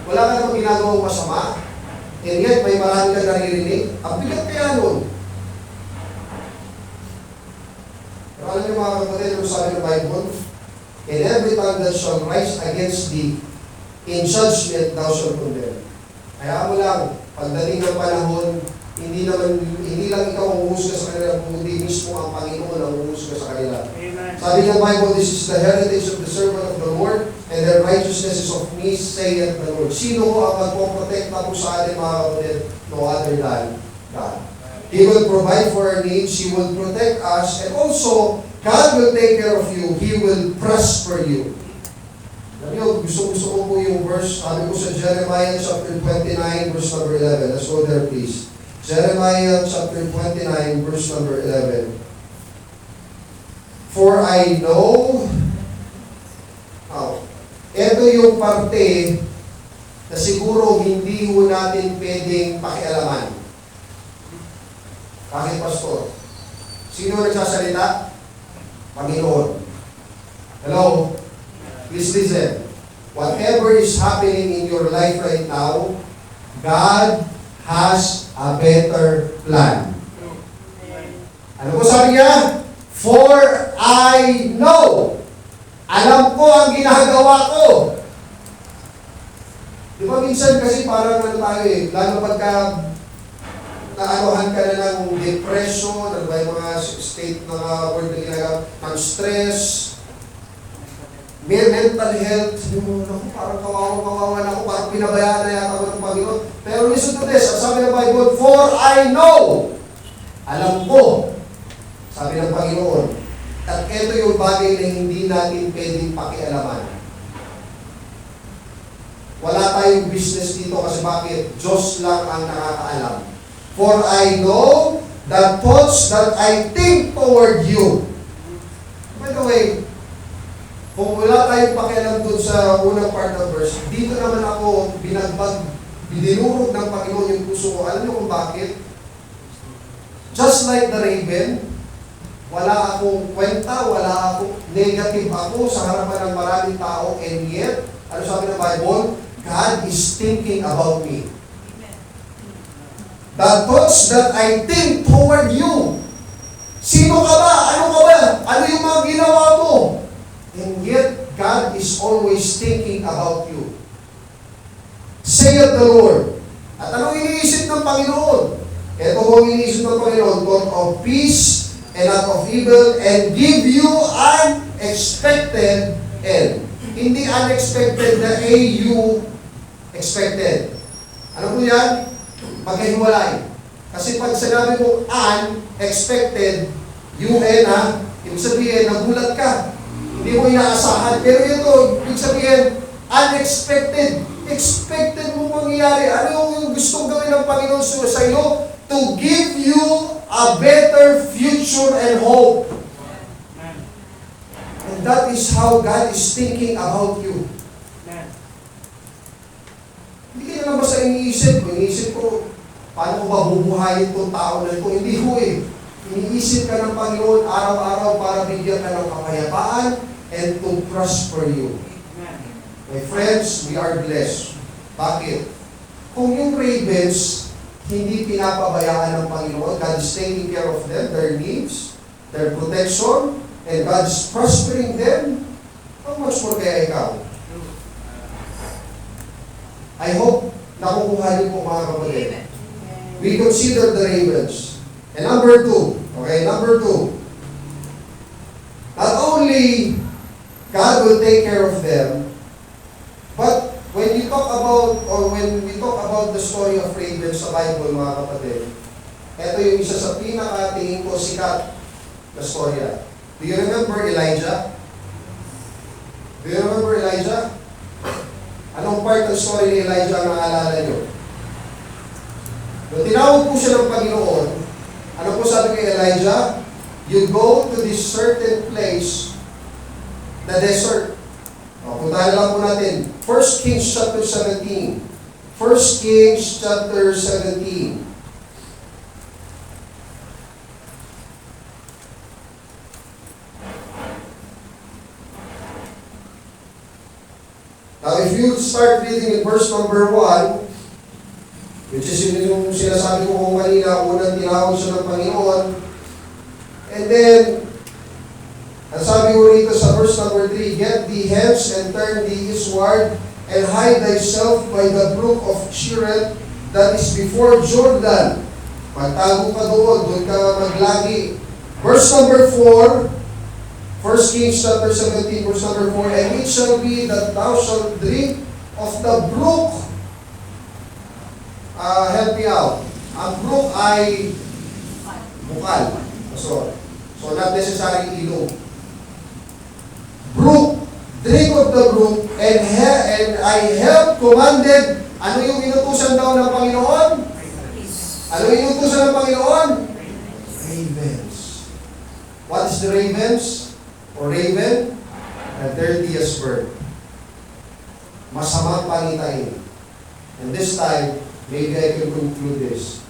wala kang namang ginagawang masama, and yet may maraming kang naririnig, ang bigat kaya nun. Pero alam niyo mga kapatid, ano sabi ng Bible? And every tongue that shall rise against thee, in judgment thou shalt condemn. Kaya mo lang, pagdating ng panahon, hindi lang ikaw ang uhusga sa kanila, kundi mismo ang Panginoon ang uhusga sa kanila. Amen. Sabi ng Bible, this is the heritage of the servant of the Lord, and their righteousness is of me, saith the Lord. Sino ho ang magpoprotect na po sa atin, mga kapatid? No other than God. He will provide for our needs, He will protect us, and also, God will take care of you. He will prosper you. Alam niyo, gusto ko po yung verse, sabi ko sa Jeremiah chapter 29, verse number 11. Let's go there, please. Jeremiah chapter 29, verse number 11. For I know, ito yung parte na siguro hindi ho natin pwedeng pakialaman. Bakit, Pastor? Sino nagsasalita? Panginoon. Hello? Please listen. Whatever is happening in your life right now, God has a better plan. Ano po sabi niya? For I know. Alam ko ang ginagawa ko. Di ba minsan kasi parang ano tayo lalo pagka naanuhan ka na ng depression, ano ba yung mga state na word na ginagawa, ng stress, may mental health, yung parang kawawa na ako, parang pinabayaan na yata ako ng Panginoon. Pero listen to this, sabi ng Bible, for I know, alam ko, sabi ng Panginoon, at ito yung bagay na hindi natin pwedeng pakialaman. Wala tayong business dito kasi bakit? Diyos lang ang nakakaalam. For I know the thoughts that I think toward you. By the way, kung wala tayong pakialam dun sa unang part ng verse, dito naman ako binurog ng Panginoon yung puso ko. Alam niyo kung bakit? Just like the raven, wala akong kwenta, wala akong negative ako sa harapan ng maraming tao, and yet, ano sabi ng Bible? God is thinking about me. The thoughts that I think toward you. Sino ka ba? Ano ka ba? Ano yung mga ginawa mo? And yet, God is always thinking about you. Saith the Lord. At anong iniisip ng Panginoon? Ito ho ang iniisip ng Panginoon, God of peace and not of evil, and give you an expected end. Hindi unexpected na you expected. Ano po yan? Magkahiwalay. Kasi pag sinabi mo unexpected, ibig sabihin, nagulat ka. Hindi mo inaasahan. Pero ito, ibig sabihin, unexpected. Expected mo mangyayari. Ano yung gustong gawin ng Panginoon sa iyo? To give you a better future and hope. And that is how God is thinking about you. Hindi ka na basta iniisip ko, paano ko ba bubuhayin itong tao na ito? Hindi ko Iniisip ka ng Panginoon araw-araw para bigyan ka ng kapayapaan and to prosper you. My friends, we are blessed. Bakit? Kung yung ravens, hindi pinapabayaan ng Panginoon, God is taking care of them, their needs, their protection, and God is prospering them, how much more kaya ikaw? I hope nakukuha niyo po mga kapatid. We consider the ravens. And number two, not only God will take care of them, but when we talk about the story of ravens sa Bible, mga kapatid, ito yung isa sa pinaka-tingin ko sikat na storya. Do you remember Elijah? Anong part ng story ni Elijah ang naalala nyo? Nung tinawag po siya ng Panginoon, ano po sabi kay Elijah? You go to this certain place, the desert. Puntahan lang po natin. 1 Kings chapter 17. 1 Kings chapter 17. Now, if you start reading in verse number 1, which is yung sinasabi ko kung kanina, unang tinawag siya ng Panginoon, and then, ang sabi ko rito sa verse number 3, get thee hence and turn thee eastward, and hide thyself by the brook of Cherith that is before Jordan. Magtago ka doon ka maglagi. Verse number 4, 1 Kings chapter 17, verse number 4, and it shall be that thou shalt drink of the brook. Help me out. Ang brook ay bukal. So not necessarily ilog. Brook, drink of the brook, and I have commanded. Ano yung inutusan daw ng Panginoon? Ano yung inutusan ng Panginoon? Ravens. What is the ravens? or raven, the dirtiest bird. Masamang pangitain. And this time, maybe I can conclude this.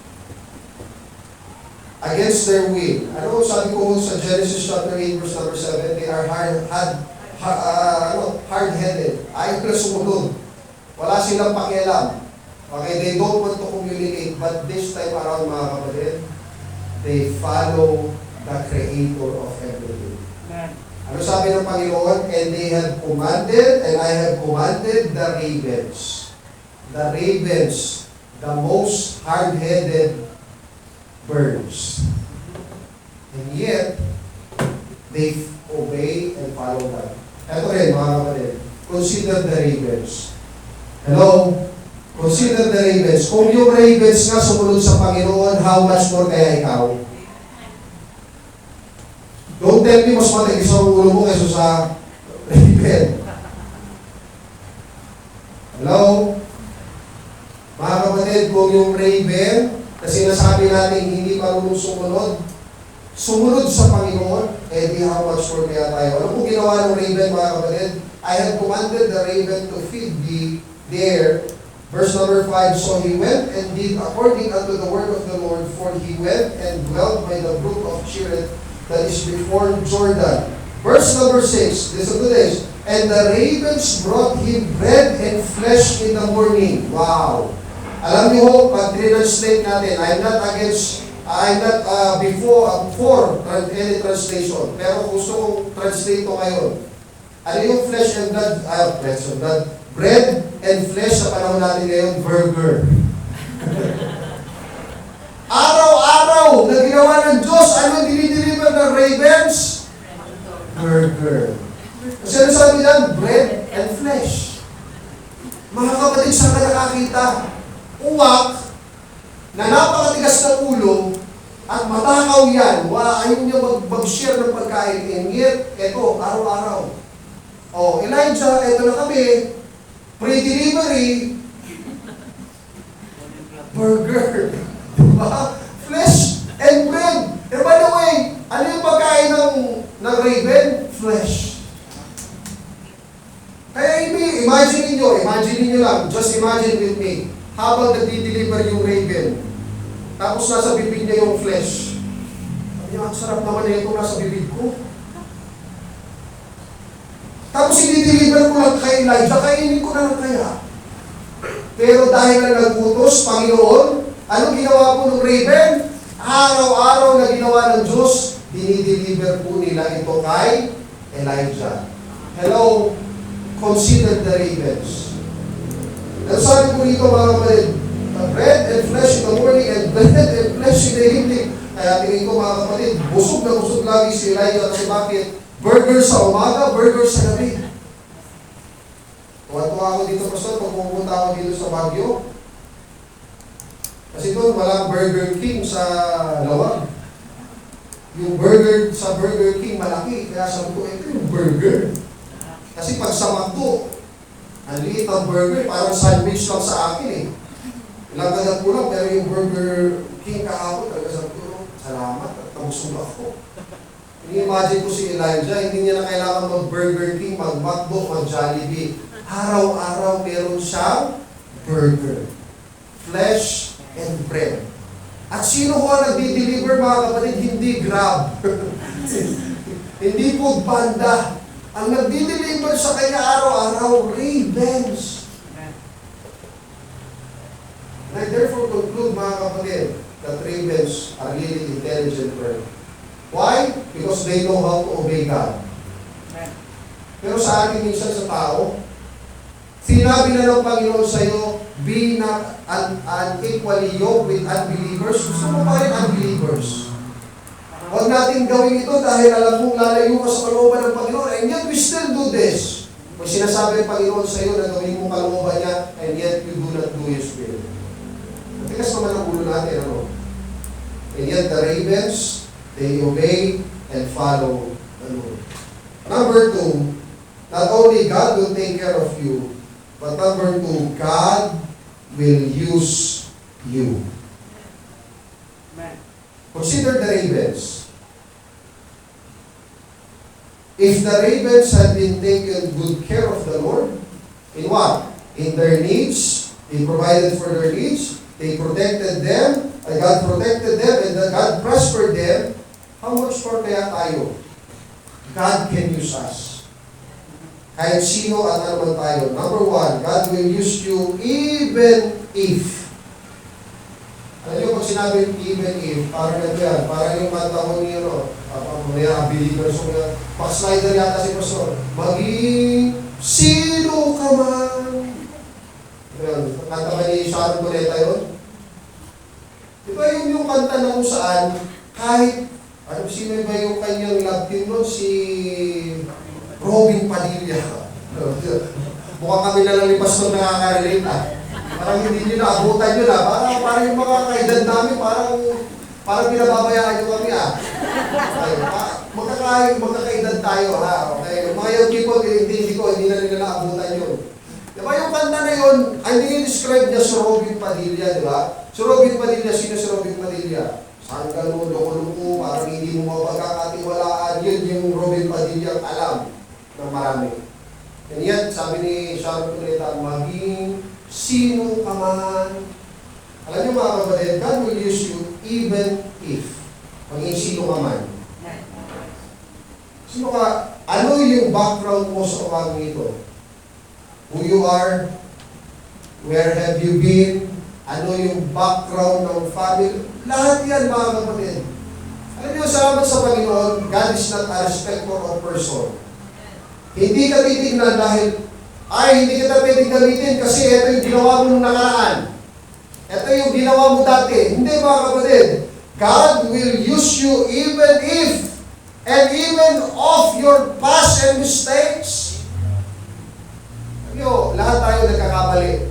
Against their will. Ano sabi ko sa Genesis chapter 8 verse number 7, they are hard-headed. Ayaw na sumunod. Wala silang pakialam. Okay, they don't want to communicate, but this time around, mga kapatid, they follow the Creator of everything. Ano sabi ng Panginoon? And they have commanded, and I have commanded the ravens. The ravens, the most hard-headed birds. And yet, they obey and follow God. Ito rin, mga kapatid. Consider the ravens. Hello? Consider the ravens. Kung yung ravens nga sumunod sa Panginoon, how much more kaya ikaw? Don't tell me mas matigas ang ulo mo kaysa sa raven. Hello? Mga kapatid, kung yung raven, kasi nasabi natin hindi marunong sumunod sa Panginoon, eh di how much more kaya tayo. Ano po ginawa ng raven, mga kapatid? I have commanded the raven to feed thee there. Verse number 5, so he went and did according unto the word of the Lord, for he went and dwelt by the brook of Cherith that is before Jordan. Verse number 6, listen to this. And the ravens brought him bread and flesh in the morning. Wow! Alam niyo, pag translate natin, I'm not for any translation. Pero gusto kong translate ito ngayon. Ano yung flesh and blood? Flesh and blood. Bread and flesh sa panahon natin ngayon, burger. Araw-araw na ginawa ng Diyos, ano dinideliver ng ravens? Burger. Kasi ano sabi lang? Bread and flesh. Mga kapatid, saan ka nakakita? Uwak, na napakatigas ng ulo, at matakaw yan. Ayaw niya mag-share ng pagkain. And yet, eto, araw-araw. Oh, Elijah, eto na kami, pre-delivery, burger. Diba? Flesh and bread. And by the way, ano yung pagkain ng raven? Flesh. Kaya imagine niyo lang, just imagine with me, habang nagdi-deliver yung raven, tapos nasa bibig niya yung flesh. Sabi niya, ang sarap naman na ito nasa bibig ko. Tapos i-deliver ko lang kay Elijah, kainin ko na lang kaya. Pero dahil na nag-utos, Panginoon, anong ginawa po ng raven? Araw-araw na ginawa ng Diyos, dinideliver po nila ito kay Elijah. Hello? Consider the ravens. Ang sabi ko dito, mga kapatid, bread and flesh in the morning and bread and flesh in the evening. Kaya tingin ko, mga kapatid, busog na busog lagi si Elijah. Kasi bakit? Burger sa umaga, burger sa gabi. Tuwa-tuwa ako dito, Pastor, pag pupunta ako dito sa Baguio. Kasi doon, walang Burger King sa Lawag. Yung burger sa Burger King, malaki. Kaya sabi ko, ito yung burger. Kasi pag sa McDo, ang liit ang burger, parang sandwich lang sa akin eh. Ilang kagat ko lang, pero yung Burger King kahapon, talaga sabi ko, salamat, at nabusog ako. Ini-imagine ko si Elijah, hindi niya na kailangan mag-Burger King, mag-McDo, mag-Jollibee. Araw-araw meron siyang burger, flesh, and bread. At sino ho ang nagdi-deliver, mga kapatid? Hindi Grab. Hindi Food Panda. Ang nagdi-deliver sa kanya araw-araw, ravens. And I therefore conclude, mga kapatid, that ravens are really intelligent birds. Why? Because they know how to obey God. Pero sa atin minsan sa tao, sinabi na ng Panginoon sa iyo, be not unequally yoked with unbelievers. Gusto mo pa rin unbelievers. Huwag natin gawin ito dahil alam mong lalayo ka sa kalooban ng Panginoon. And yet we still do this. Pag sinasabi ng Panginoon sa iyo na gawin mo kalooban niya, and yet you do not do His will. Matigas naman ang ulo natin, ano? And yet the ravens, they obey and follow the Lord. Number 2, not only God will take care of you, but number 2, God will use you. Consider the ravens. If the ravens had been taken good care of the Lord, in what? In their needs, they provided for their needs, they protected them, God protected them, and God prospered them, how much more kaya tayo? God can use us. Kahit sino at ano man tayo. Number one, God will use you even if. Alam niyo, pag sinabi even if, parang nandiyan, parang yung matahon niyo, mga believers, backslider yata si Pastor, maging sino ka man. Ayun, kanta ba ni Sharon Boneta yun? Di ba yung kanta na kung saan, kahit, sino ba yung kanyang love team nun? Si Robin Padilla. Mukhang kami na lang ni Pastor nakaka-relate Parang hindi nyo naabutan yun Parang yung mga kaidan namin, parang pinababayaan nyo kami magkakaedad tayo Okay. Mga young people, hindi na nila naabutan yun. Diba yung kanta na yun, hindi nil-describe niya si Robin Padilla, di ba? Si Robin Padilla, sino si Robin Padilla? Saan ka loko-loko, parang hindi mo mapagkakatiwalaan, yun yung Robin Padilla alam ng marami. And yet, sabi ni Sharon Cuneta, maging sino ka man. Alam niyo mga kapatid, God will use you even if. Maging sino ka man. Sino ka? Ano yung background mo sa umagang ito? Who you are? Where have you been? Ano yung background ng family? Lahat yan mga kapatid. Alam niyo, salamat sa Panginoon, God is not a respecter of person. Hindi ka titignan dahil hindi kita pwedeng gamitin kasi ito yung ginawa mo nung nakaraan. Ito yung ginawa mo dati. Hindi mga kapatid. God will use you even if and even of your past and mistakes. Lahat tayo nagkakamali.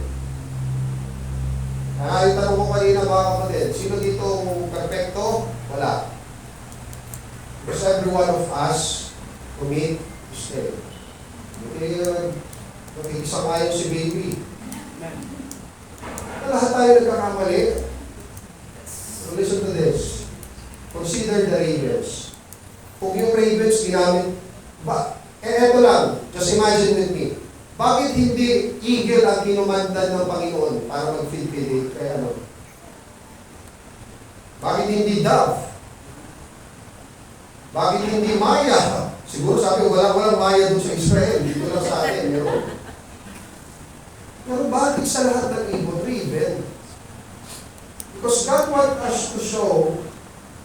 Yung tanong ko kanina mga kapatid, sino dito perfecto? Wala. Because every one of us commit mistake. Isang ayon si baby. Lahat tayo nagkakamali. So listen to this. Consider the ravens. Kung yung ravens ginamit, eto lang, just imagine with me. Bakit hindi eagle ang kinumandan ng Panginoon para mag-feed kaya ano? Bakit hindi dove? Bakit hindi maya? Siguro sabi, walang maya doon sa Israel. Dito lang sa atin, meron. Pero bakit sa lahat ng ibon, raven? Because God wants us to show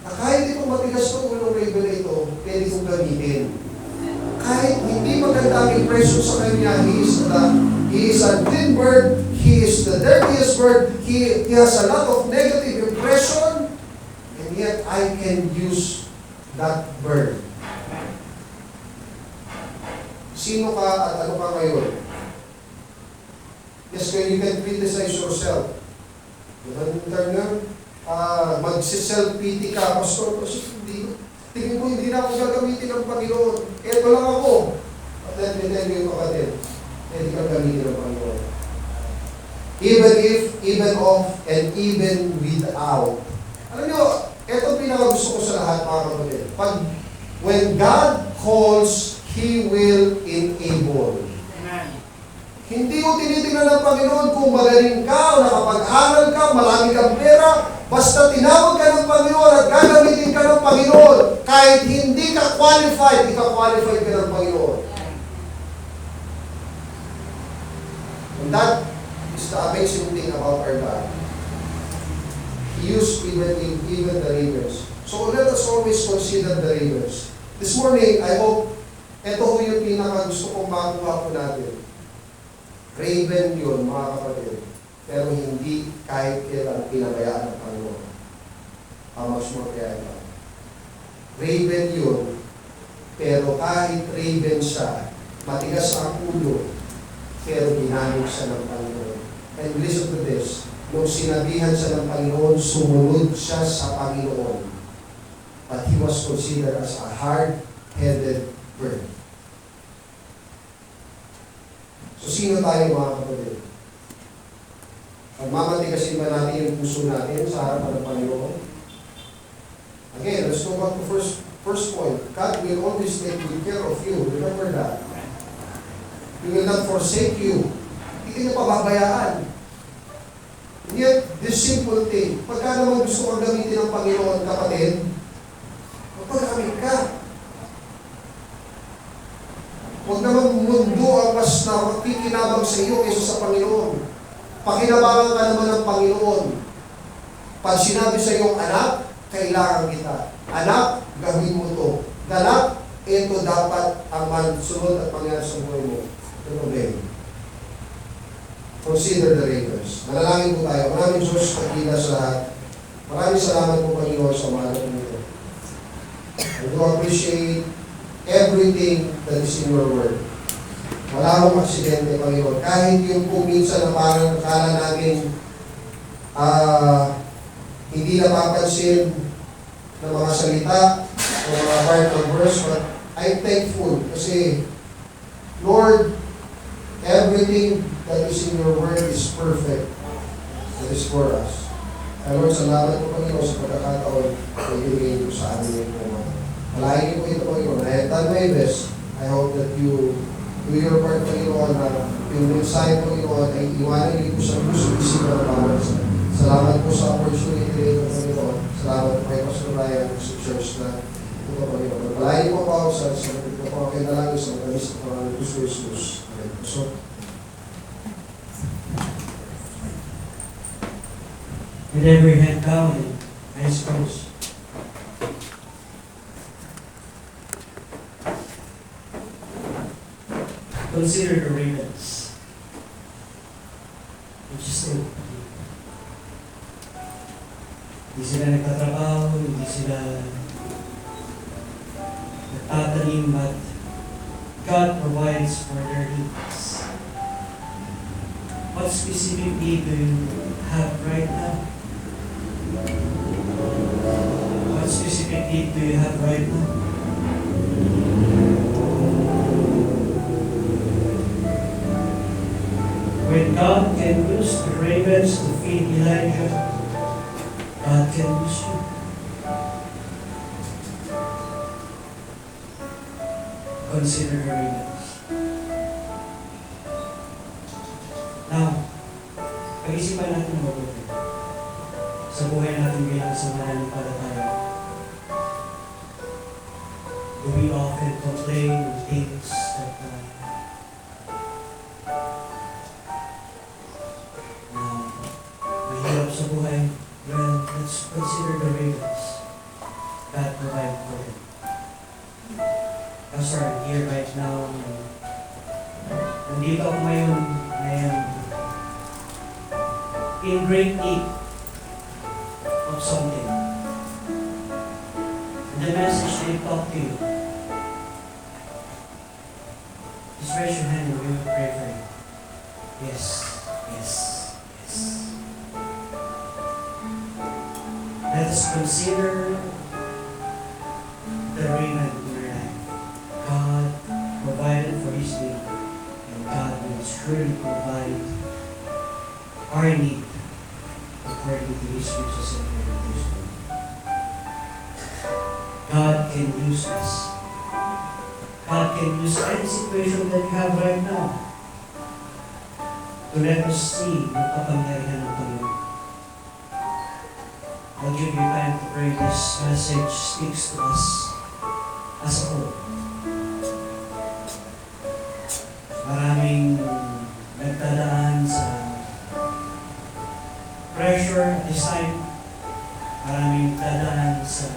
na kahit ito matigas ng ulong raven na ito, pwede kong gamitin. Kahit hindi maganda ang impression sa kanya, he is a thin bird, he is the dirtiest bird, he has a lot of negative impression, and yet I can use that bird. Sino ka at ano ka ngayon? Yes, you can criticize yourself. Mag-self-pity ka, Pastor, tingin mo, hindi na ako gagamitin ng Panginoon. Eto lang ako. At then, tell you, kapatid, hindi ka gamitin ng Panginoon. Even if, even of, and even without. Alam nyo, eto pinakagusto ko sa lahat, mga kapatid. When God calls, He will enable. Hindi mo tinitingnan ng Panginoon kung magaling ka o nakapag-aral ka, marami kang pera, basta tinawag ka ng Panginoon at gagamitin ka ng Panginoon, kahit hindi ka qualified, ika-qualified ka ng Panginoon. And that is the amazing thing about our God. He used even the ravens. So let us always consider the ravens. This morning, I hope, ito ho yung pinaka-gusto kong makuha po natin. Raven yun, mga kapatid. Pero hindi kahit kailan pinabayaan ng Panginoon. How much more kaya ito? Raven yun, pero kahit raven siya, matigas ang ulo, pero ginamit siya ng Panginoon. And listen to this, nung sinabihan siya ng Panginoon, sumunod siya sa Panginoon. But he was considered as a hard-headed bird. So, sino tayo mga kapatid? Pagmamatikasin ba natin yung puso natin sa harapan ng Panginoon? Again, let's go back to First point, God will always take good care of you. Remember that. He will not forsake you. Hindi ka niya pababayaan. Yet, this simple thing, pagka naman gusto kong gamitin ng Panginoon, kapatid, magpagamit ka. Huwag naman mundo ang mas nakikinabang sa iyo kaysa sa Panginoon. Pakinabangan ka naman ng Panginoon. Pag sinabi sa iyong anak, kailangan kita. Anak, gawin mo to. Anak, ito dapat ang sunod at mangyari sa buhay mo. Ito problem. Consider the ravens. Manalangin po tayo. Maraming Diyos pagkila sa lahat. Maraming salamat po Panginoon sa mga nito. I do appreciate everything that is in your word. Wala akong aksidente, Panginoon. Kahit yung po minsan na parang akala namin hindi napapansin ng mga salita o mga part of verse, but I'm thankful kasi, Lord, everything that is in your word is perfect. That is for us. Kaya Lord, salamat po Panginoon sa pagkakataon na ibigay ko sa amin yung mga. Malaking po ito Panginoon. I have done my best. I hope that you do your part Panginoon na yung mensahe Panginoon ay iwanan niyo po sa puso isipan ng bawat isa. Salamat po sa opportunity nito Panginoon. Salamat po kay Pastor Ryan sa church na ito Panginoon. Malaking po ako sa mga po ako kinalangin sa mga list ng mga Jesus. So, with every head bowed and eyes closed. Consider the ravens, which is so. Hindi sila nagtatrabaho, hindi sila nagtatanim, but God provides for their needs. What specific need do you have right now? What specific need do you have right now? When God can use the ravens to feed Elijah, God can use you. Consider the ravens. Now, pag-isipan natin ang mabuti sa buhay natin bilang sa mananampalataya. Do we often complain of things that mahirap sa buhay? Well, let's consider the ravens that provide for them. Pastor, I'm here right now. Nandito ako ngayon. I am in great need of something. And the message they talk to you. Just raise your hand and we will pray for you. Yes, yes, yes. Let us consider the raven in your life. God provided for his need, and God will surely provide our need according to his riches and glory. God can use us. God can use any situation that you have right now to let us see the kapangyarihan ng Panginoon. I'll give you time to pray. This message speaks to us as a whole. Maraming nagdadaan sa pressure at this time. Maraming nagdadaan sa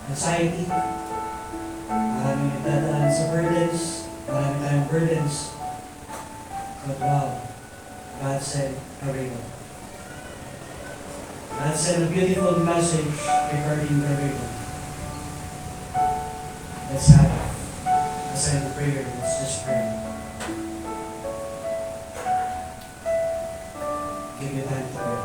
anxiety. Maraming nagdadaan sa burdens. Maraming tayong burdens. But wow, God said, hurry up. God sent a beautiful message regarding the river. Let's have a silent prayer. Let's just pray. Give you time to pray.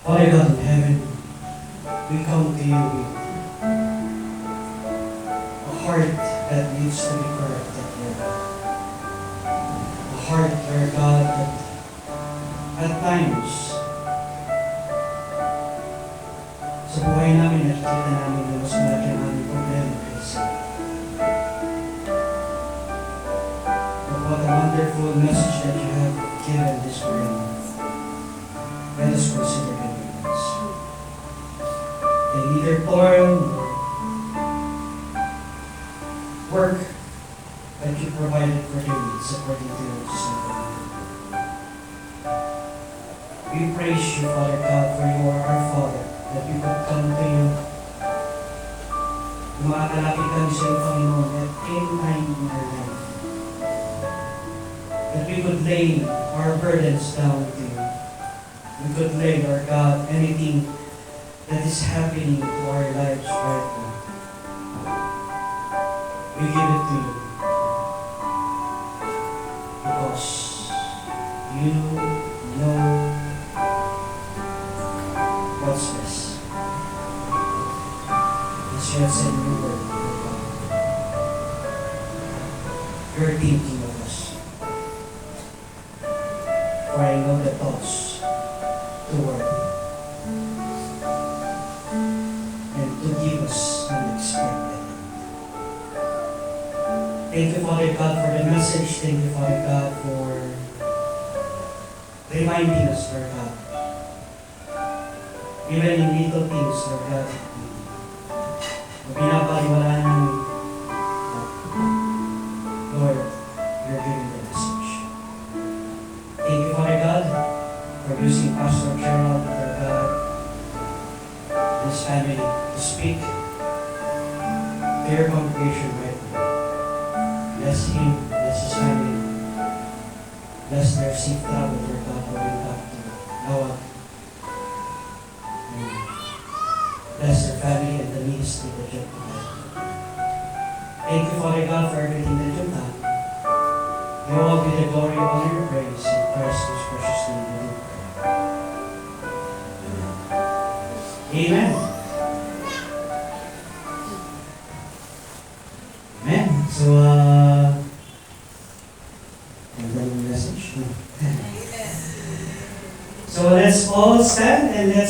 Father God in heaven, we come to you with a heart that needs to be corrected, Lord God. A heart, Lord God, that at times, sa buhay namin, nakikita namin na mas malaki ang aming problema kaysa. But what a wonderful message that you have given this morning. Let us consider the difference. They neither toil nor work, but you provided for their needs according to your design. We praise you, Father God, for you are our Father, that we could come to you. Lumakalapit kami sa iyo, Panginoon, at any time in our life. That we could lay our burdens down to you. We could lay, Lord God, anything that is happening to our lives right now. We give it to you. Because you know what's best. As you have said in your word, Lord God, you're thinking of us. For I know the thoughts to work and to give us unexpected. Thank you, Father God, for the message. Thank you, Father God, for reminding us, Lord God. Even in little things, Lord God, na pinapaliwalaan namin, Lord, you're giving the message. Thank you, Father God, for using Pastor Gerald, Lord God, and his family to speak to your congregation right now. Bless him, bless his family, bless their safe travel, Lord God, going back to Nawag. Bless their family and the ministry that you have provided. Thank you, Father God, for everything that you've done. You all be the glory, honor, and praise in Christ's precious name we do pray. Amen. Amen. So, and then the message. So let's all stand and let's